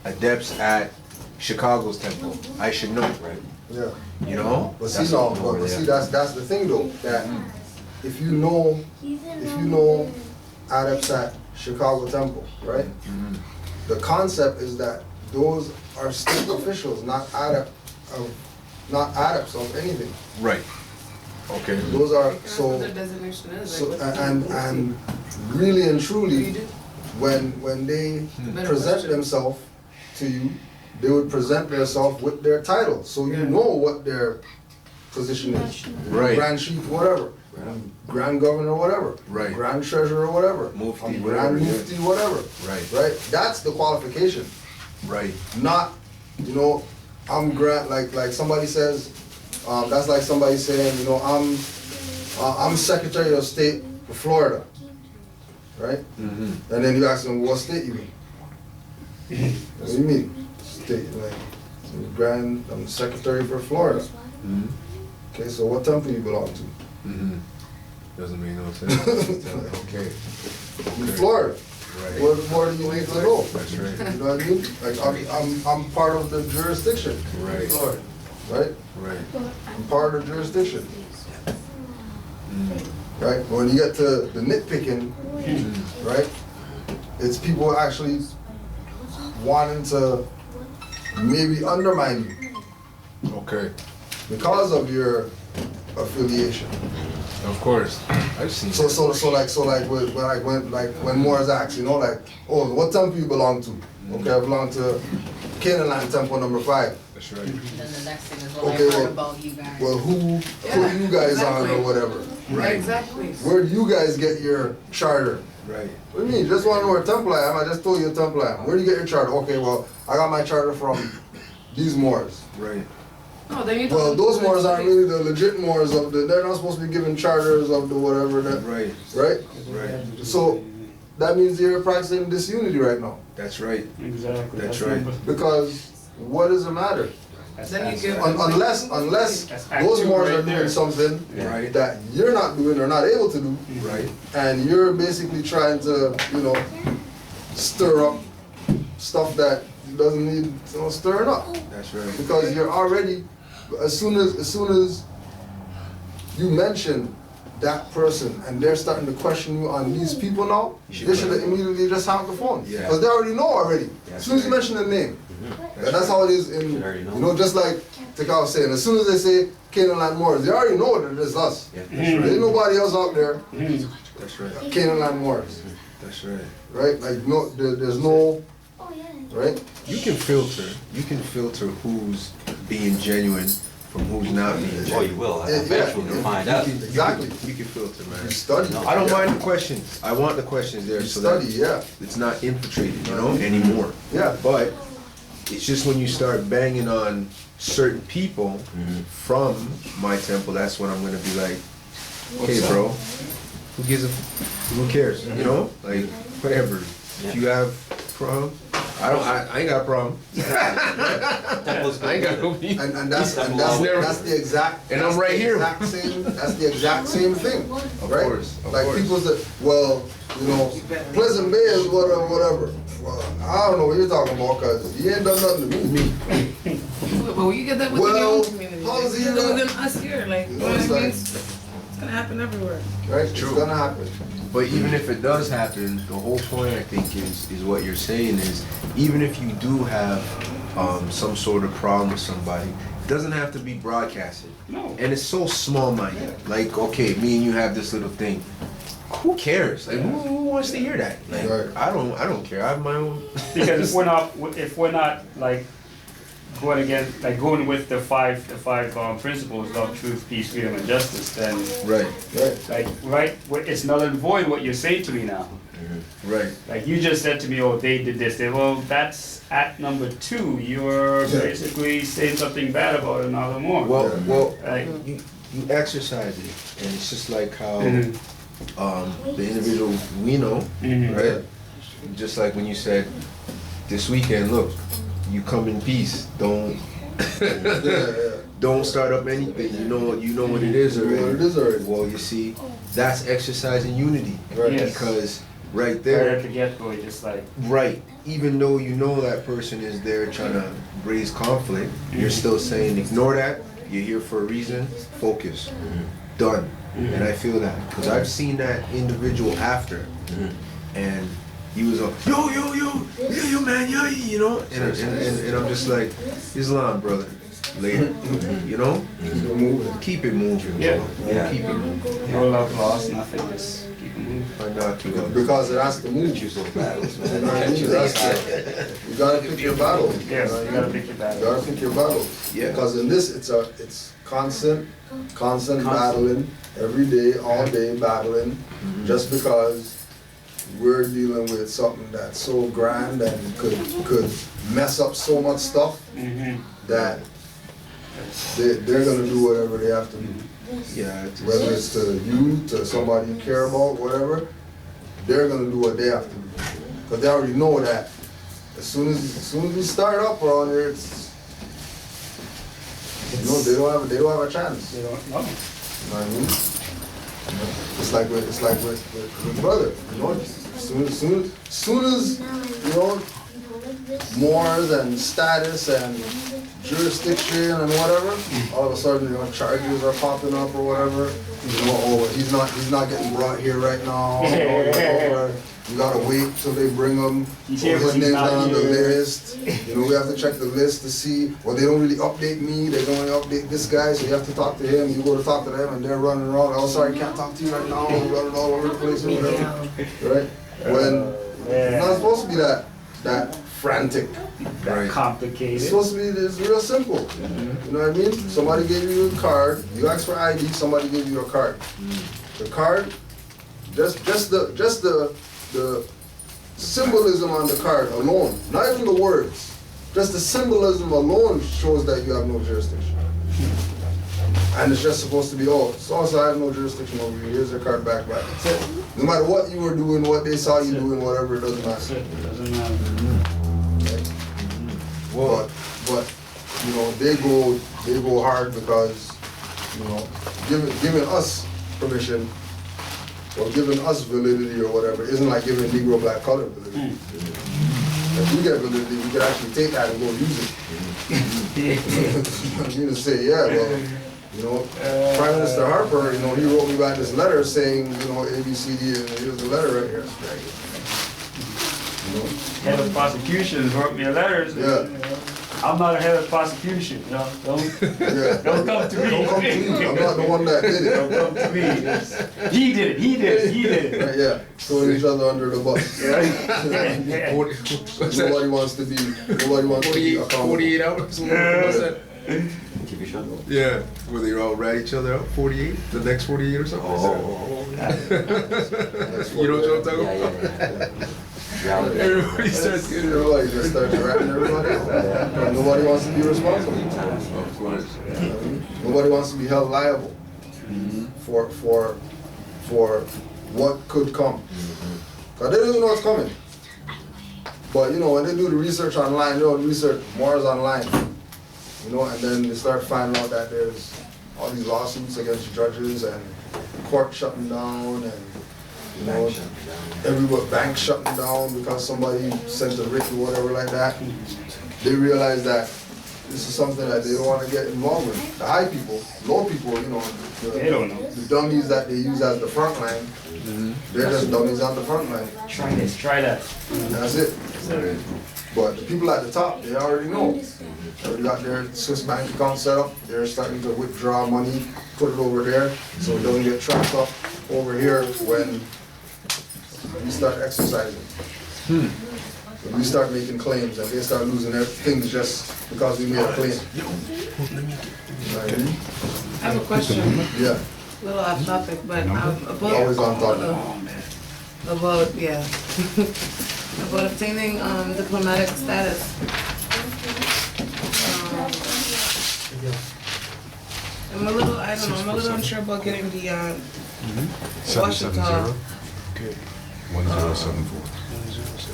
adepts at Chicago's temple. I should know, right? Yeah. You know? But see, that's the thing though, that if you know adepts at Chicago Temple, right? The concept is that those are state officials, not adepts of anything. Right. Okay. Those are That's what their designation is. so like, what's and really and truly, when they Better present question. themselves to you, they would present themselves with their title, so you know what their position is. Right. Grand Chief, whatever. Grand Governor, whatever. Right. Grand Treasurer, whatever. Mufti, Grand whatever, yeah. Mufti, whatever. Right. Right. That's the qualification. Right. Not, you know, I'm grand. Like somebody says, that's like somebody saying, you know, I'm Secretary of State for Florida. Right. And then you ask them, what state you in? What do you mean? State, like, I'm Secretary for Florida. Okay, so what temple you belong to? Doesn't make no sense. Okay. In Florida. Right. What more do you need to know? That's right. You know what I mean? Like I'm part of the jurisdiction. Right. Florida, right? Right. I'm part of the jurisdiction. Right? When you get to the nitpicking, right? It's people actually wanting to maybe undermine you Okay. because of your affiliation. Of course. I've seen So like when Moors asked, you know, like, oh, what temple you belong to? Okay, I belong to Canaanland Temple number 5. That's right. Then the next thing is what Okay, I heard well- about you guys. Well, who put you guys on or whatever? Right. Exactly. Where do you guys get your charter? Right. What do you mean? You just want to know where temple I am? I just told you a temple I am. Where do you get your charter? Okay, well, I got my charter from these Moors. Right. No, then you Well, those Moors aren't really the legit Moors of the. They're not supposed to be given charters of the whatever that. Right. Right. Right. So that means you're practicing disunity right now. That's right. Exactly. That's right. Because what does it matter? Then you give Unless That's Act those two Moors right are doing there. something Right. that you're not doing or not able to do, Right. and you're basically trying to, you know, stir up stuff that doesn't need, you know, stirring up. That's right. Because you're already, as soon as you mention that person and they're starting to question you on these people now, they should have immediately just hung up the phone. Yeah. Because they already know already. Yeah, As soon as you mention the name. And that's how it is in, Should already know. you know, just like Tikal was saying, as soon as they say Canaanland Moors, they already know that it's us. Yeah, There ain't nobody else out there, That's right. Canaanland Moors, That's right. right? Like, no, there's no, Oh, yeah. right? You can filter who's being genuine from who's not being Oh, genuine. you will. Yeah, Eventually, you'll find out. Exactly. You can filter, man. You study. I don't mind the questions. I want the questions there You so study, that yeah. it's not infiltrated, you know, anymore. Yeah. But it's just when you start banging on certain people from my temple, that's when I'm gonna be like, okay, bro, who cares? You know, like whatever. If you have problem, I ain't got a problem. Temple's I ain't got no good. beef. And that's the exact. And I'm right here. That's the exact same thing, right? course, of Like course. people that, well, you know, Pleasant Bay is whatever. Well, I don't know what you're talking about because you ain't done nothing to me. But when you get that within your Well, own community, how is you it get that that- within us here, like, you know It's what I mean? like- It's gonna happen everywhere. Right? It's gonna happen. But even if it does happen, the whole point I think is what you're saying is, even if you do have some sort of problem with somebody, it doesn't have to be broadcasted. No. And it's so small-minded. Like, okay, me and you have this little thing. Who cares? Like, who wants to hear that? Like, Right. I don't care. I have my own. Because if we're not like going with the five principles of truth, peace, freedom, and justice, then Right. Right. it's null and void what you're saying to me now. Right. Like you just said to me, oh, they did this. Well, that's at number 2. You're Yeah. basically saying something bad about another more. Well, Like, you exercise it, and it's just like how Mhm. the individual we know, Mhm. right? Just like when you said this weekend, look, you come in peace. Don't Yeah. don't start up anything. You know what it is You know already. what it is already. Well, you see, that's exercising unity, Right. Yes. because right right there, at the get-go, you're just like, right. Even though you know that person is there trying to raise conflict, you're still saying ignore that. You're here for a reason. Focus. Done. And I feel that because I've seen that individual after, and he was all, yo, man, yo, you know? And I'm just like, Islam, brother. Later, you know? Keep it moving. Yeah. Bro. Keep it moving. No love lost, nothing, just keep it moving. I got you. Because it has to move you so fast. You know what I mean? You gotta pick your battle. Yes, you gotta pick your battle. You gotta pick your battles. Yeah. Because in this, it's constant battling, every day, all day battling, just because we're dealing with something that's so grand and could mess up so much stuff that they're gonna do whatever they have to do. Yeah. Whether it's to you, to somebody you care about, whatever, they're gonna do what they have to do. Because they already know that as soon as we start up around here, it's, you know, they don't have a chance. They don't know. You know what I mean? It's like with brother, you know, as soon as you know, Moors and status and jurisdiction and whatever, all of a sudden, you know, charges are popping up or whatever. You know, oh, he's not getting brought here right now. Or, you gotta wait till they bring him. His name's not on the list. You know, we have to check the list to see. Well, they don't really update me. They don't really update this guy, so you have to talk to him. You go to talk to them, and they're running around. Oh, sorry, can't talk to you right now. We're running all over the place or whatever. Right? When it's not supposed to be that frantic. That complicated. It's supposed to be it's real simple. You know what I mean? Somebody gave you a card. You asked for ID. Somebody gave you a card. The card, just the symbolism on the card alone, not even the words, just the symbolism alone shows that you have no jurisdiction. And it's just supposed to be, oh, so I have no jurisdiction over you. Here's your card back. That's it. No matter what you were doing, what they saw you doing, whatever, it doesn't matter. It doesn't matter. Right? But you know, they go hard because, you know, giving us permission or giving us validity or whatever isn't like giving Negro black color validity. If we get validity, we could actually take that and go use it. You just say, yeah, well, you know, Prime Minister Harper, you know, he wrote me back this letter saying, you know, A, B, C, D, and here's the letter right here. You know? Head of prosecution wrote me a letter. Yeah. I'm not a head of prosecution. You know? Don't come to me. Don't come to me. I'm not the one that did it. Don't come to me. He did it. Right, yeah. Throwing each other under the bus. Nobody wants to be accountable. 48 hours? Keep it short. Yeah. Where they all rat each other out? 48? The next 48 or something? You know what I'm talking about? Everybody starts getting Everybody just starts ratting everybody out. Nobody wants to be responsible. Of course. Nobody wants to be held liable for what could come. Cause they don't even know what's coming. But you know, when they do the research online, you know, research Moors online, you know, and then they start finding out that there's all these lawsuits against judges and court shutting down and, you know, everywhere, banks shutting down because somebody sent a writ or whatever like that. They realize that this is something that they don't want to get involved with. The high people, low people, you know, They don't know. the dummies that they use as the front line, they're just dummies on the front line. Try this, try that. And that's it. But the people at the top, they already know. They already got their Swiss bank account set up. They're starting to withdraw money, put it over there, so it doesn't get trapped up over here when we start exercising. When we start making claims and they start losing their things just because we made a claim. Right? I have a question, Yeah, a little off topic, but always on topic. about about obtaining diplomatic status. I'm a little unsure about getting the Washington. Okay. 1074.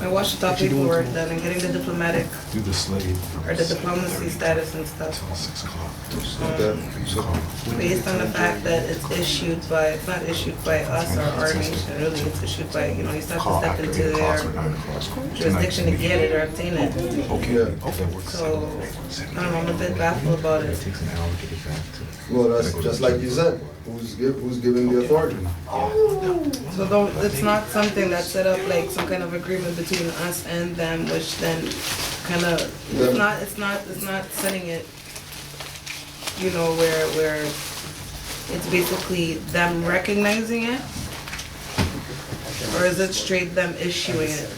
My Washington paperwork done and getting the diplomatic Do the slave. or the diplomacy status and stuff. 6 o'clock. Based on the fact that it's not issued by us or our nation, really, it's issued by, you know, you have to step into their jurisdiction to get it or obtain it. Okay. So, I don't know, I'm a bit baffled about it. Well, that's just like you said, who's giving the authority? So it's not something that's set up like some kind of of agreement between us and them, which then kind of, it's not setting it, you know, where it's basically them recognizing it? Or is it straight them issuing it?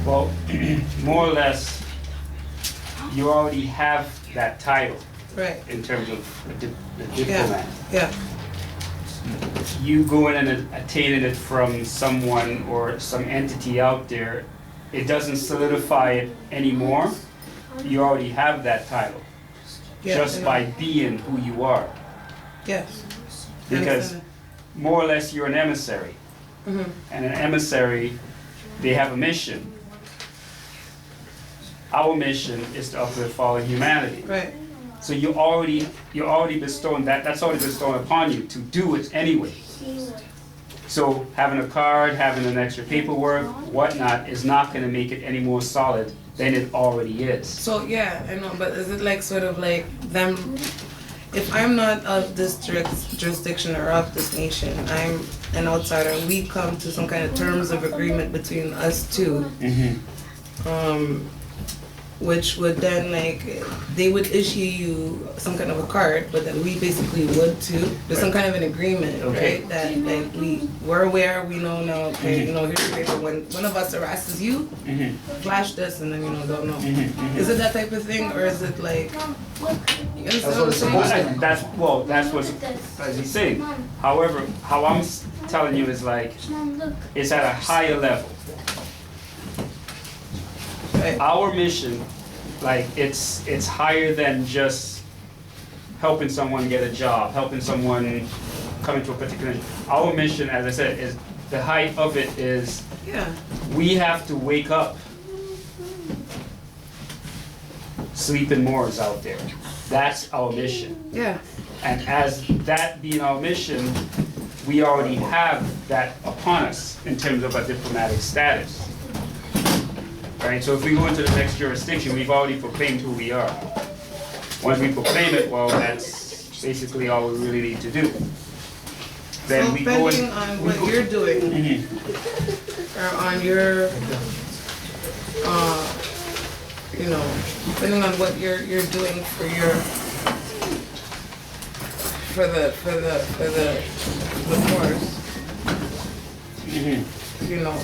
Well, more or less, you already have that title Right, in terms of a diplomat. yeah, You go in and attaining it from someone or some entity out there, it doesn't solidify it anymore. You already have that title, yeah. just by being who you are. Yes. Because more or less you're an emissary. Mhm. And an emissary, they have a mission. Our mission is to uplift fallen humanity. Right, So you're already bestowing that's already bestowed upon you to do it anyway. So having a card, having an extra paperwork, whatnot, is not gonna make it any more solid than it already is. so, yeah, I know, but is it like sort of like them, if I'm not of this jurisdiction or of this nation, I'm an outsider, and we come to some kind of terms of agreement between us two, which would then like, they would issue you some kind of a card, but then we basically would too. There's some kind of an agreement, Okay. right? That like we're aware, we know now, okay, you know, here's the paper. When one of us harasses you, flash this and then you know, don't know. Is it that type of thing, or is it like, you understand That's what I'm what it's saying? supposed to be. That's what's, as he's saying. However, how I'm telling you is like, Mom, look. it's at a higher level. Right. Our mission, like, it's higher than just helping someone get a job, helping someone come into a particular. Our mission, as I said, is the height of it is Yeah, we have to wake up sleeping Moors out there. That's our mission. yeah, And as that being our mission, we already have that upon us in terms of a diplomatic status. Right, so if we go into the next jurisdiction, we've already proclaimed who we are. Once we proclaim it, well, that's basically all we really need to do. Then so we go depending in. on what you're doing, or on your, you know, depending on what you're doing for your, for the Moors, you know,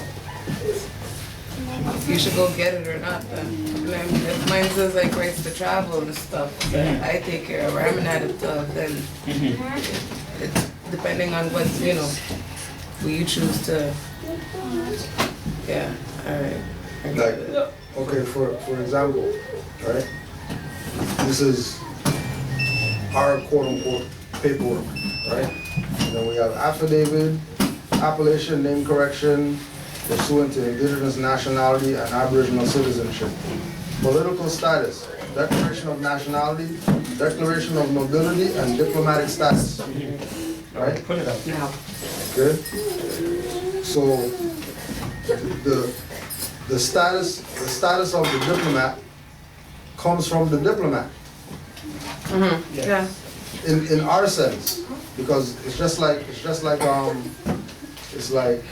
you should go get it or not then. And then if mine says like rights to travel and stuff that I take care of, or I'm an addict of, then it's depending on what, you know, what you choose to, yeah, alright. I get it. Like, okay, for example, right? This is our quote-unquote paperwork, right? And then we have affidavit, appellation, name correction, pursuant to indigenous nationality and aboriginal citizenship. Political status, declaration of nationality, declaration of nobility, and diplomatic status. Right? Put it up. Now, Good? So, the status of the diplomat comes from the diplomat. yeah, In our sense, because it's like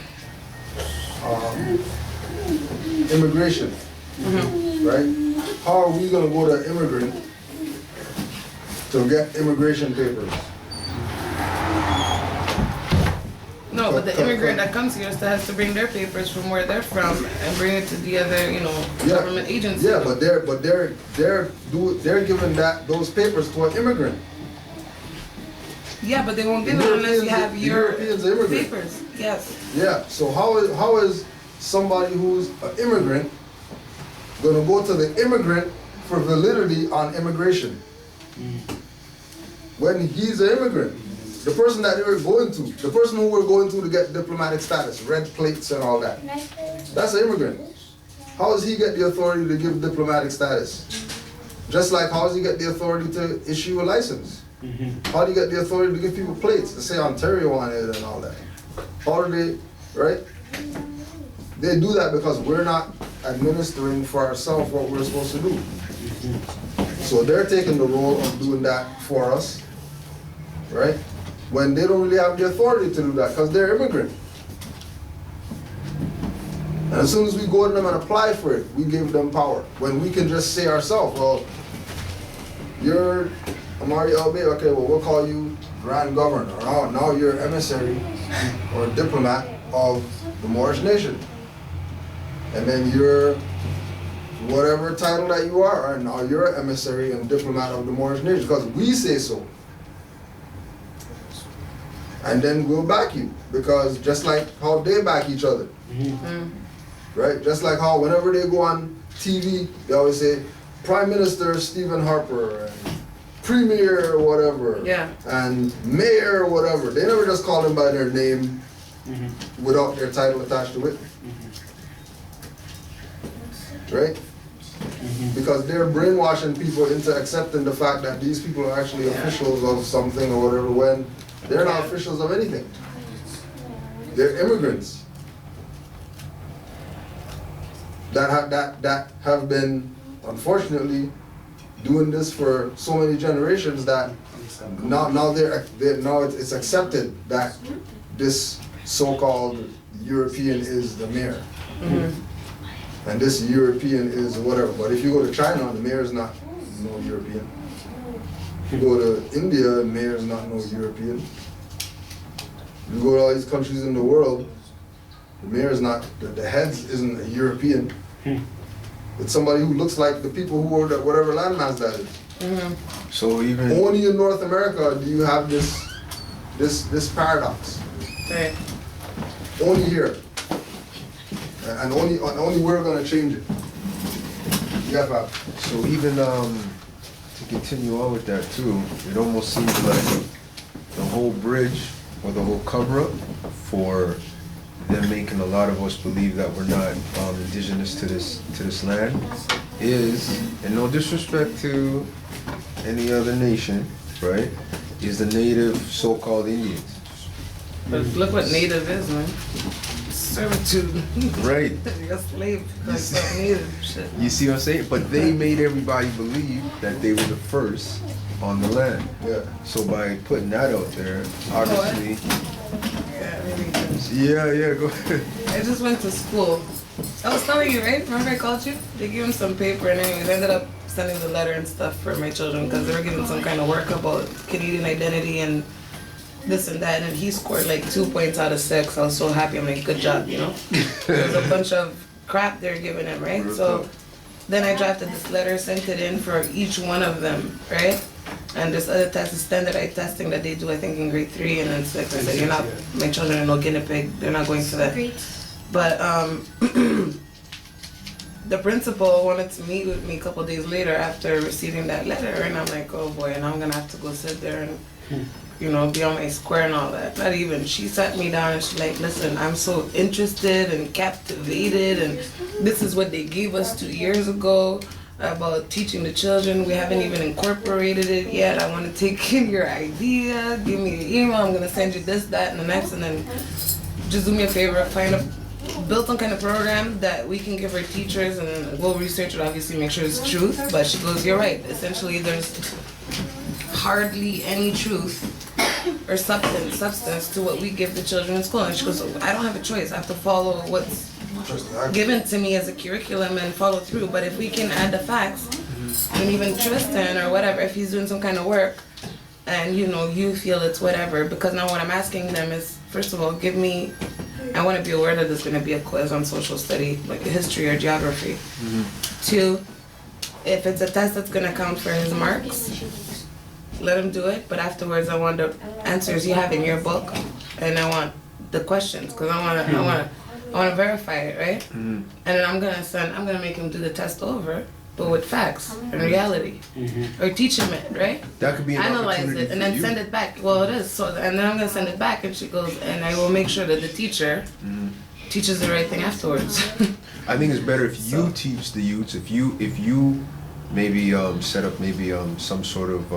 immigration, right? How are we gonna go to an immigrant to get immigration papers? no, but the immigrant that comes here still has to bring their papers from where they're from and bring it to the other, you know, government agency. Yeah, but they're giving those papers to an immigrant. Yeah, but they won't give it unless you have your Europeans are immigrants. papers, yes. Yeah, so how is somebody who's an immigrant gonna go to the immigrant for validity on immigration? When he's an immigrant, the person that they were going to, the person who we're going to get diplomatic status, red plates and all that, that's an immigrant. How does he get the authority to give diplomatic status? Just like how does he get the authority to issue a license? How do you get the authority to give people plates to say Ontario on it and all that? How do they, right? They do that because we're not administering for ourselves what we're supposed to do. So they're taking the role of doing that for us, right? When they don't really have the authority to do that because they're immigrant. And as soon as we go to them and apply for it, we give them power. When we can just say ourselves, well, you're Amari Elbe, okay, well, we'll call you Grand Governor. Now you're emissary or diplomat of the Moorish nation. And then you're whatever title that you are, and now you're an emissary and diplomat of the Moorish nation because we say so. And then we'll back you because just like how they back each other. Right? Just like how whenever they go on TV, they always say Prime Minister Stephen Harper and Premier or whatever, and Mayor or whatever. They never just call them by their name without their title attached to it. Right? Because they're brainwashing people into accepting the fact that these people are actually officials of something or whatever when they're not officials of anything. They're immigrants that have been, unfortunately, doing this for so many generations that now it's accepted that this so-called European is the mayor. And this European is whatever. But if you go to China, the mayor is not no European. If you go to India, the mayor is not no European. If you go to all these countries in the world, the mayor is not, the heads isn't a European. It's somebody who looks like the people who are whatever landmass that is. So even only in North America do you have this paradox. Right. Only here. And only we're gonna change it. Yeah, Bob. So even to continue on with that too, it almost seems like the whole bridge or the whole cover-up for them making a lot of us believe that we're not indigenous to this land is, and no disrespect to any other nation, right, is the native so-called Indians. But look what native is, man. Servitude. Right. You're a slave. That's not native shit. You see what I'm saying? But they made everybody believe that they were the first on the land. Yeah. So by putting that out there, obviously. Yeah, maybe. Yeah, go ahead. I just went to school. I was telling you, right? Remember I called you? They gave him some paper and anyways, I ended up sending the letter and stuff for my children because they were giving some kind of work about Canadian identity and this and that, and he scored like 2 points out of 6. I was so happy. I'm like, good job, you know? There was a bunch of crap they're giving him, right? So then I drafted this letter, sent it in for each one of them, right? And this other test is standardized testing that they do, I think, in grade 3 and then 6. I said, you're not, my children are no guinea pig. They're not going for that. But the principal wanted to meet with me a couple days later after receiving that letter, and I'm like, oh boy, and I'm gonna have to go sit there and you know, be on my square and all that. Not even. She sat me down and she's like, listen, I'm so interested and captivated, and this is what they gave us 2 years ago about teaching the children. We haven't even incorporated it yet. I want to take in your idea. Give me your email. I'm going to send you this, that, and the next, and then just do me a favor, build some kind of program that we can give our teachers, and then we'll research it, obviously make sure it's truth. But she goes, you're right. Essentially, there's hardly any truth or substance to what we give the children in school. And she goes, I don't have a choice. I have to follow what's given to me as a curriculum and follow through. But if we can add the facts, and even Tristan or whatever, if he's doing some kind of work, and you know, you feel it's whatever, because now what I'm asking them is, first of all, give me, I want to be aware that there's going to be a quiz on social study, like history or geography. 2, if it's a test that's going to count for his marks, let him do it, but afterwards I want the answers you have in your book, and I want the questions, because I want to verify it, right? And then I'm gonna make him do the test over, but with facts and reality, or teach him it, right? That could be an analyze opportunity it and then for you. send it back. Well, it is. So, and then I'm gonna send it back, and she goes, and I will make sure that the teacher teaches the right thing afterwards. I think it's better if you teach the youths, if you maybe set up maybe some sort of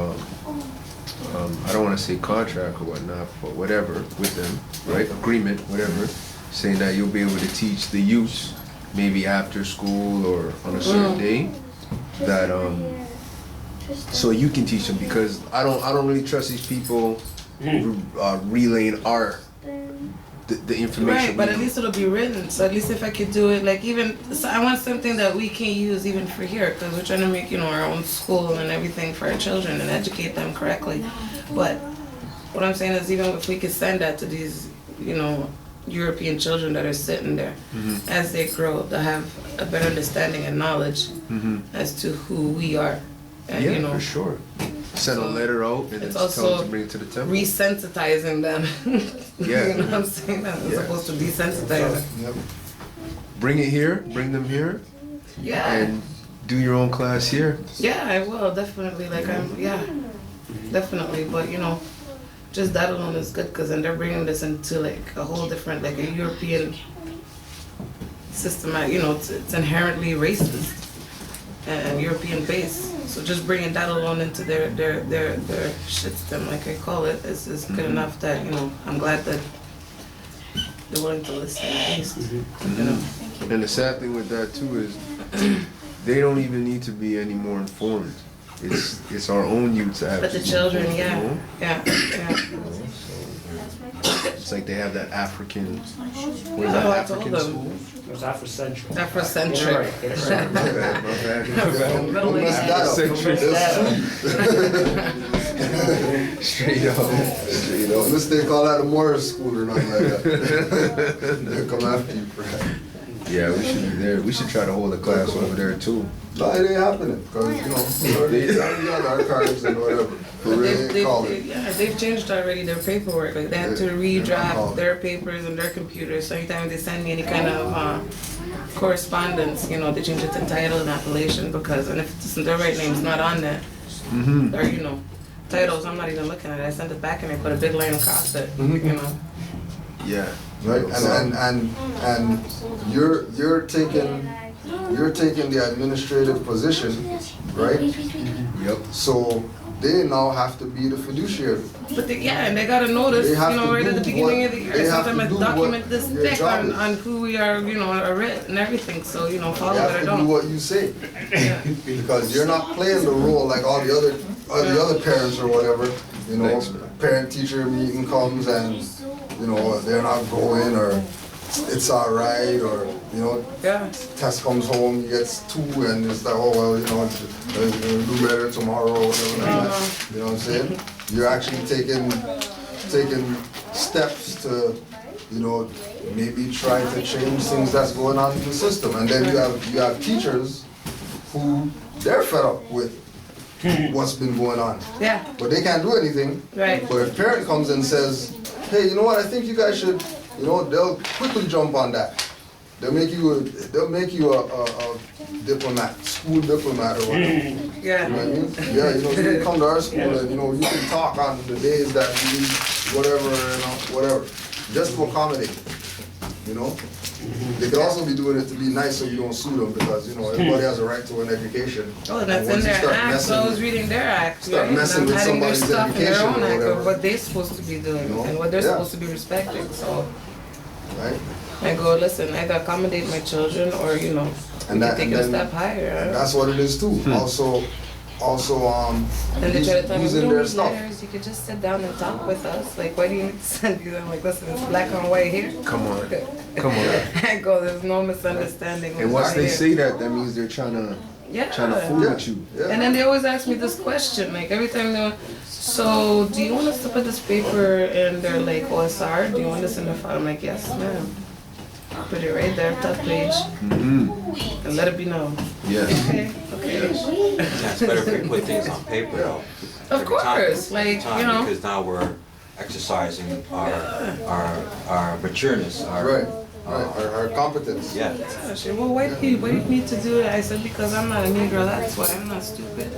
I don't want to say contract or whatnot, but whatever with them, right? Agreement, whatever, saying that you'll be able to teach the youths maybe after school or on a certain day that so you can teach them, because I don't really trust these people relaying the information. Right, but at least it'll be written. So at least if I could do it, like even, so I want something that we can use even for here, because we're trying to make, our own school and everything for our children and educate them correctly. But what I'm saying is, even if we could send that to these, European children that are sitting there, as they grow, they'll have a better understanding and knowledge as to who we are. And, for sure. Send a letter out and it's then tell them also to bring it to the temple. resensitizing them. Yeah. You know what I'm saying? As opposed to desensitizing. Yep. Bring it here, bring them here, Yeah. and do your own class here. Yeah, I will, definitely. Definitely. But, just that alone is good, because then they're bringing this into like a whole different, like a European system. It's inherently racist and European based. So just bringing that alone into their shit system, like I call it, is good enough that, I'm glad that they're willing to listen at least. And the sad thing with that too is they don't even need to be any more informed. It's our own youth that have But the to children, be informed. yeah. It's like they have that African, what is Oh, that, I African told them. school? It was Afrocentric. Afrocentric. My bad. Middle Don't mess East. that up. Afrocentric. Straight up. Straight up. Unless they call that a Moors school or nothing like that. They'll come after you for that. Yeah, we should be there. We should try to hold a class over there too. No, it ain't happening, because, we already got our cards and whatever. For real, they call it. They've changed already their paperwork. Like they have to redraft their papers and their computers. So anytime they send me any kind of correspondence, they change it to title and appellation, because, and if their right name's not on there, or titles, I'm not even looking at it. I send it back and I put a big line across it. Yeah. Right, and you're taking the administrative position, right? Yep. So they now have to be the fiduciary. But and they gotta notice, They have to right at the do beginning what- of the year, they have sometimes to I do document what this your thick job is. on who we are, are writ and everything. So You follow it have or to do don't. what you say, because you're not playing the role like all the other parents or whatever. Thanks, man. Parent-teacher meeting comes and they're not going, or it's all right, or Yeah. test comes home, he gets 2, and it's like, oh well, do better tomorrow or whatever like that. You know what I'm saying? You're actually taking steps to, maybe try to change things that's going on in the system. And then you have teachers who they're fed up with what's been going on, Yeah. but they can't do anything. Right. But if parent comes and says, hey, you know what, I think you guys should, they'll quickly jump on that. They'll make you a diplomat, school diplomat or whatever. Yeah. You know what I mean? Yeah, you come to our school and you can talk on the days that you need whatever, just to accommodate. They could also be doing it to be nice so you don't sue them, because everybody has a right to an education. Oh, that's And in once you their start act. So I was messing- reading their act, start right? And messing I'm with adding their somebody's stuff in their education own or act whatever. of what they're supposed to be doing and what they're Yeah. supposed to be respecting. So Right? I go, listen, I gotta accommodate my children, or we And can that- take and it a then- step higher. That's what it is too. Also, And they try to tell me, we using don't their need stuff. letters, you could just sit down and talk with us. Like, why do you need to send you? I'm like, listen, it's black on white here. Come on. Come on. I go, there's no misunderstanding. And once they here. say that means they're trying to Yeah. fool with you. Yeah. And then they always ask me this question, like every time they so do you want us to put this paper in their like OSR? Do you want this in the file? I'm like, yes, ma'am. Put it right there, top page, and let it be known. Yeah. Okay. Yeah, it's better if we put things on paper though. Of Every time. course, like, Because now we're exercising our matureness, Right. Our competence. Yeah. I said, well, why do you need to do it? I said, because I'm not a Negro, that's why. I'm not stupid.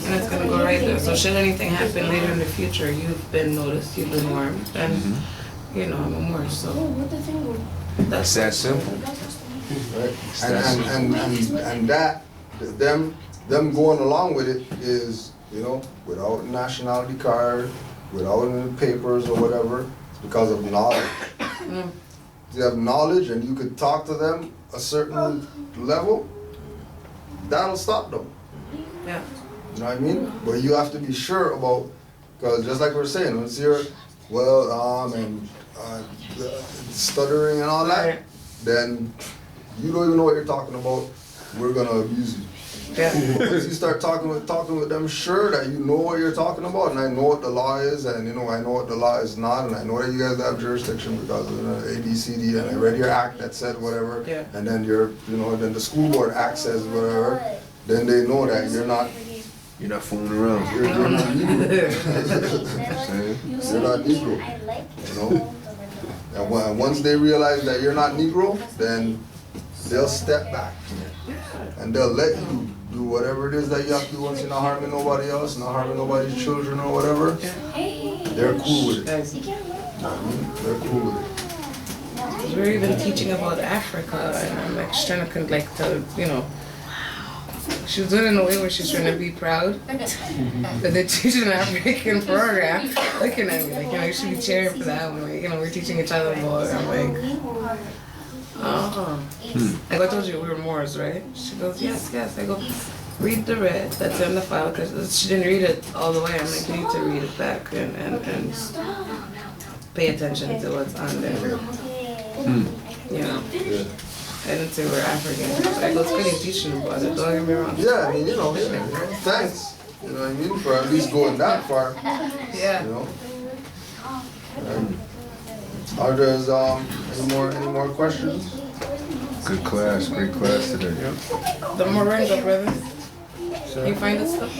And it's going to go right there. So should anything happen later in the future, you've been noticed, you've been warned, and, I'm a Moor, so It's that simple. Right. And that them going along with it is, without a nationality card, without any papers or whatever, it's because of knowledge. You have knowledge and you could talk to them a certain level, that'll stop them. Yeah. You know what I mean? But you have to be sure about, because just like we're saying, once you're, stuttering and all that, then you don't even know what you're talking about, we're gonna abuse you. Yeah. Once you start talking with them, sure that you know what you're talking about, and I know what the law is, and I know what the law is not, and I know that you guys have jurisdiction because of the ABCD, and I read your act that said whatever, Yeah. and then then the school board act says whatever, then they know that you're not fooling around. You're not Negro. You're not Negro. You know? And once they realize that you're not Negro, then they'll step back. And they'll let you do whatever it is that you have to do once you're not harming nobody else, not harming nobody's children or whatever. They're cool with it. They're cool with it. We're even teaching about Africa, and I'm like trying to she was doing it in a way where she's trying to be proud that they're teaching an African program. Looking at me like, you should be cheering for that. I'm like, we're teaching each other about. I'm like, oh. Like I told you, we were Moors, right? She goes, yes. I go, read the red that's in the file, because she didn't read it all the way. I'm like, you need to read it back and pay attention to what's on there. I didn't say we're African. I go, it's good you're teaching about it, don't get me wrong. Yeah, I mean, thanks. You know what I mean? For at least going that far. Yeah. You know? Are there any more questions? Good class, great class today. The moringa, brother. You find this stuff?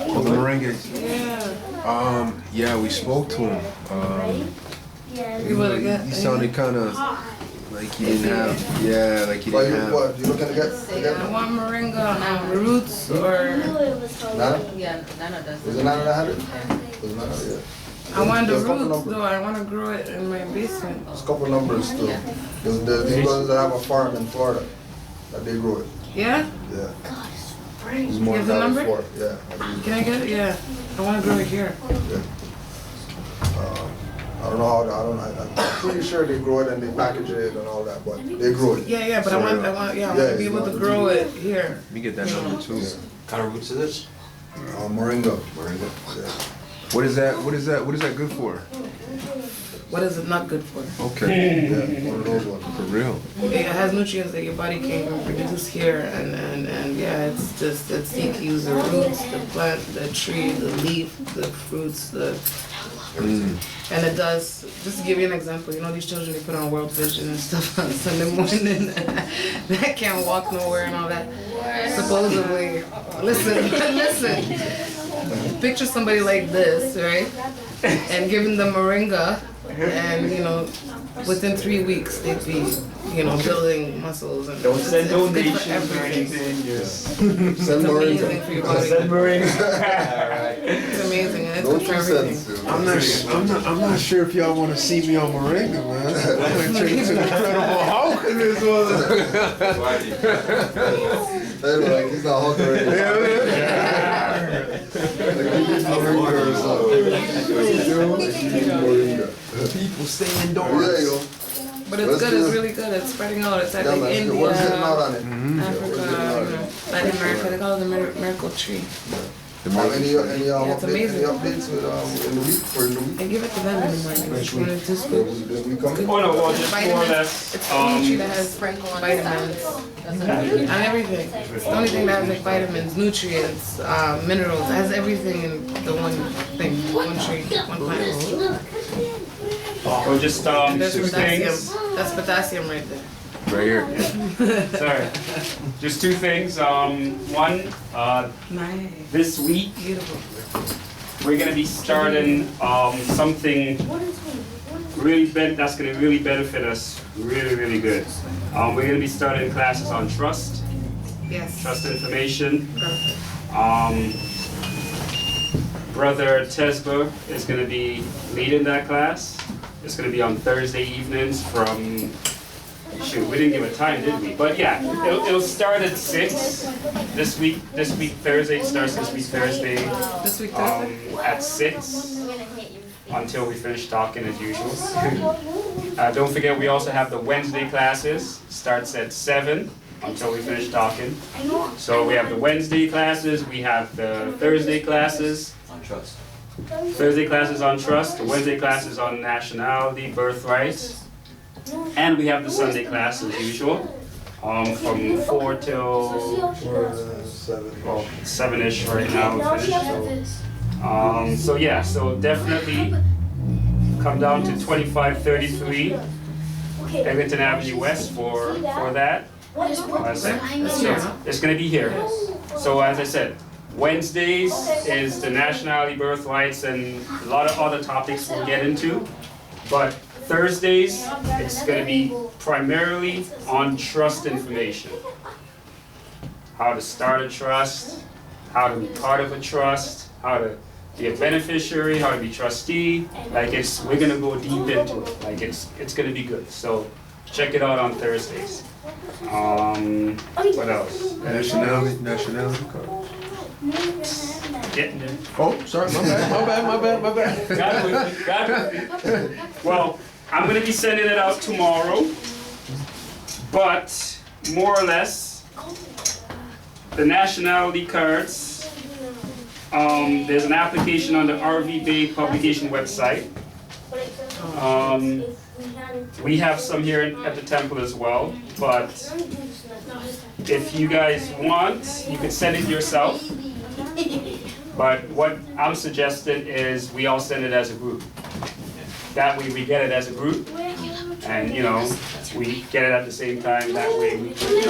Oh, the merengue. Yeah. Yeah, we spoke to him. He sounded kind of like he didn't have. Yeah, like he didn't have. What? You looking to get? I want moringa roots or. Nana? Yeah, Nana does. Was it Nana that had it? Was it Nana? Yeah. I want the roots though. I want to grow it in my basement. There's a couple numbers too. There's these brothers that have a farm in Florida that they grow it. Yeah? Yeah. You have the number? Yeah. Can I get it? Yeah. I want to grow it here. Yeah. I don't know how. I'm pretty sure they grow it and they package it and all that, but they grow it. Yeah. But I want to be able to grow it here. Let me get that number too. What kind of roots is this? Moringa. Yeah. What is that good for? What is it not good for? Okay. Yeah, one of those ones. For real. It has nutrients that your body can't produce here, and it's DQs, the roots, the plant, the tree, the leaf, the fruits, and it does. Just to give you an example, these children they put on World Vision and stuff on Sunday morning that can't walk nowhere and all that. Supposedly, listen. Picture somebody like this, right? And giving them moringa, and within 3 weeks they'd be, building muscles and. Don't send it's good for donations or everything. anything. Just It's amazing for your body. send moringa. It's amazing, and it's Don't good for you everything. sense. I'm not sure if y'all want to see me on Moringa, man. I'm gonna turn into an Incredible Hulk in this one. He's not Hulk already. People stay Yeah, indoors. yo. But it's good, it's really good, it's spreading out. It's like Yeah, man. India, What's getting out on it? Africa, Latin America, they call it the miracle tree. Any it's amazing. updates in the week or in the week? I give it to them in the morning. When it's just The week coming? Oh no, well, just more or vitamins. less. It's the only tree that has vitamins and everything. It's the only thing that has like vitamins, nutrients, minerals. It has everything in the one thing, one tree, one plant. Or just And there's two potassium. things. That's potassium right there. Right here. Sorry, just two things. One, Nice. this week Beautiful. we're gonna be starting something that's gonna really benefit us really good. We're gonna be starting classes on trust Yes. information. Perfect. Brother Tesba is gonna be leading that class. It's gonna be on Thursday evenings from, shoot, we didn't give a time, did we? But yeah, it'll start at 6 this week Thursday. It starts this week Thursday This week Thursday? at 6 until we finish talking as usual. Don't forget we also have the Wednesday classes, starts at 7 until we finish talking. So we have the Wednesday classes, we have the Thursday classes. On trust. Thursday classes on trust, the Wednesday classes on nationality, birthrights. And we have the Sunday class as usual, from 4 till 7-ish right now. We finished, so yeah, so definitely come down to 2533 Eglinton Avenue West for that. It's gonna be here. So as I said, Wednesdays is the nationality, birthrights, and a lot of other topics we'll get into. But Thursdays, it's gonna be primarily on trust information. How to start a trust, how to be part of a trust, how to be a beneficiary, how to be trustee. Like we're gonna go deep into it. Like it's gonna be good. So check it out on Thursdays. What else? Nationality card. Getting there. Oh, sorry, my bad. Got it. Well, I'm gonna be sending it out tomorrow, but more or less, the nationality cards, there's an application on the RV Bay publication website. We have some here at the temple as well, but if you guys want, you can send it yourself. But what I'm suggesting is we all send it as a group. That way we get it as a group, and we get it at the same time. That way we can,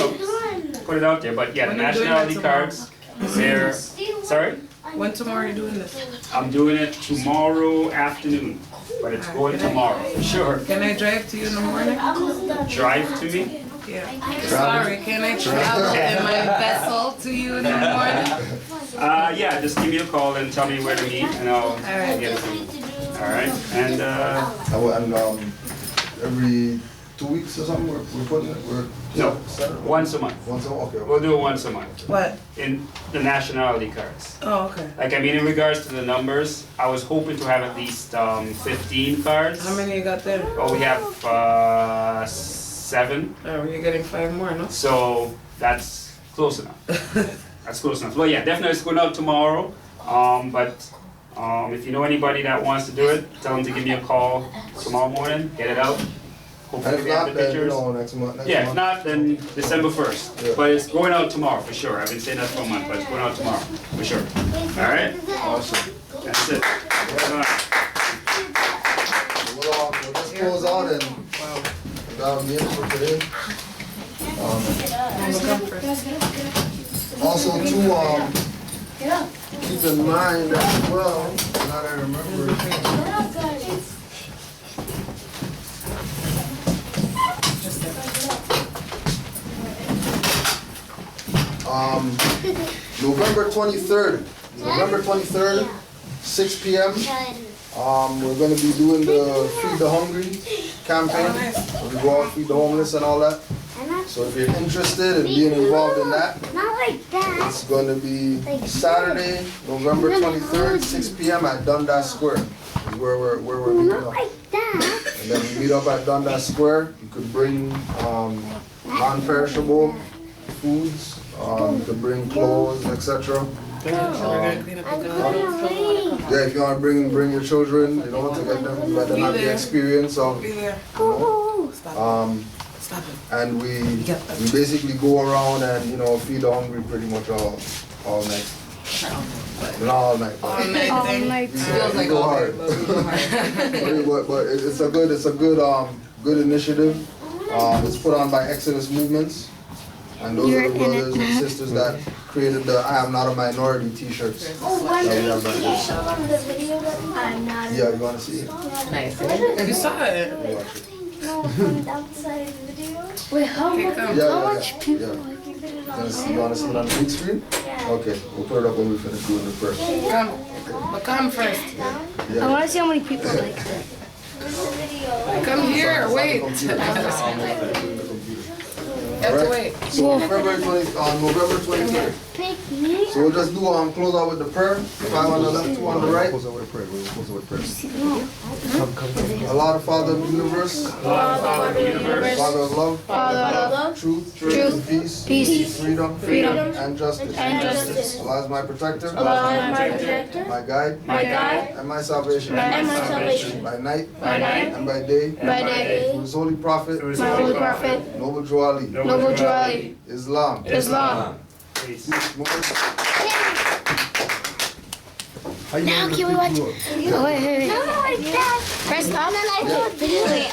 put it out there. But yeah, the nationality cards, they're, sorry? When tomorrow are you doing this? I'm doing it tomorrow afternoon, but it's going tomorrow, for sure. Can I drive to you in the morning? Drive to me? Yeah. Sorry, can I travel in my vessel to you in the morning? Yeah, just give me a call and tell me where to meet, and I'll get it to you. All right, and every 2 weeks or something, we're putting it, no, once a month. Once a month, okay. We'll do it once a month. What? In the nationality cards. Oh, okay. Like, I mean, in regards to the numbers, I was hoping to have at least 15 cards. How many you got there? Oh, we have 7. Oh, you're getting 5 more, no? So that's close enough. That's close enough. Well, yeah, definitely it's going out tomorrow. But if you know anybody that wants to do it, tell them to give me a call tomorrow morning. Get it out. And Hopefully if we have not, the then, pictures. next month. Yeah, if not, then December 1st. Yeah. But it's going out tomorrow for sure. I've been saying that for a month, but it's going out tomorrow for sure. All right? Awesome. That's it. All right. We'll just close out and that'll be it for today. Also, too, keep in mind as well, now that I remember. November 23rd, 6 p.m. We're going to be doing the Feed the Hungry campaign. We go out, feed the homeless and all that. So if you're interested in being involved in that, it's going to be Saturday, November 23rd, 6 p.m. at Dundas Square. Is where we're meeting up. And then we meet up at Dundas Square. You could bring non-perishable foods. You could bring clothes, etc. Yeah, if you want to bring your children, to let them have the experience of, and we basically go around and feed the hungry pretty much all night. Not all night. All night. Feels like all hard. But it's a good initiative. It's put on by Exodus Movements. And those are the brothers and sisters that created the I Am Not a Minority t-shirts. Yeah, you want to see it? Nice. You saw it. No, from the outside video. Wait, how much people? You want to see it on the big screen? Yeah. Okay, we'll put it up when we finish doing the first. Come first. I want to see how many people like it. Come here, wait. have to Right. wait. So November 23rd. Picnic. So we'll just do close out with the prayer. 5 on the left, 2 on the right. Close out with a prayer. We'll close out with prayer. Allah, the Father of the universe, Father of the universe, Father of love, Father of love, truth, truth, peace, freedom, freedom, and justice. and justice. Allah is my protector, Allah is my protector, my guide, my guide, and my salvation. and my salvation. By night By night, and by day, by day, through His holy prophet, my holy prophet, Noble Drew Ali, Noble Drew Ali, Islam. Islam. Peace. How you Now know can we the watch? people? Oh, wait. Press stop. Wait.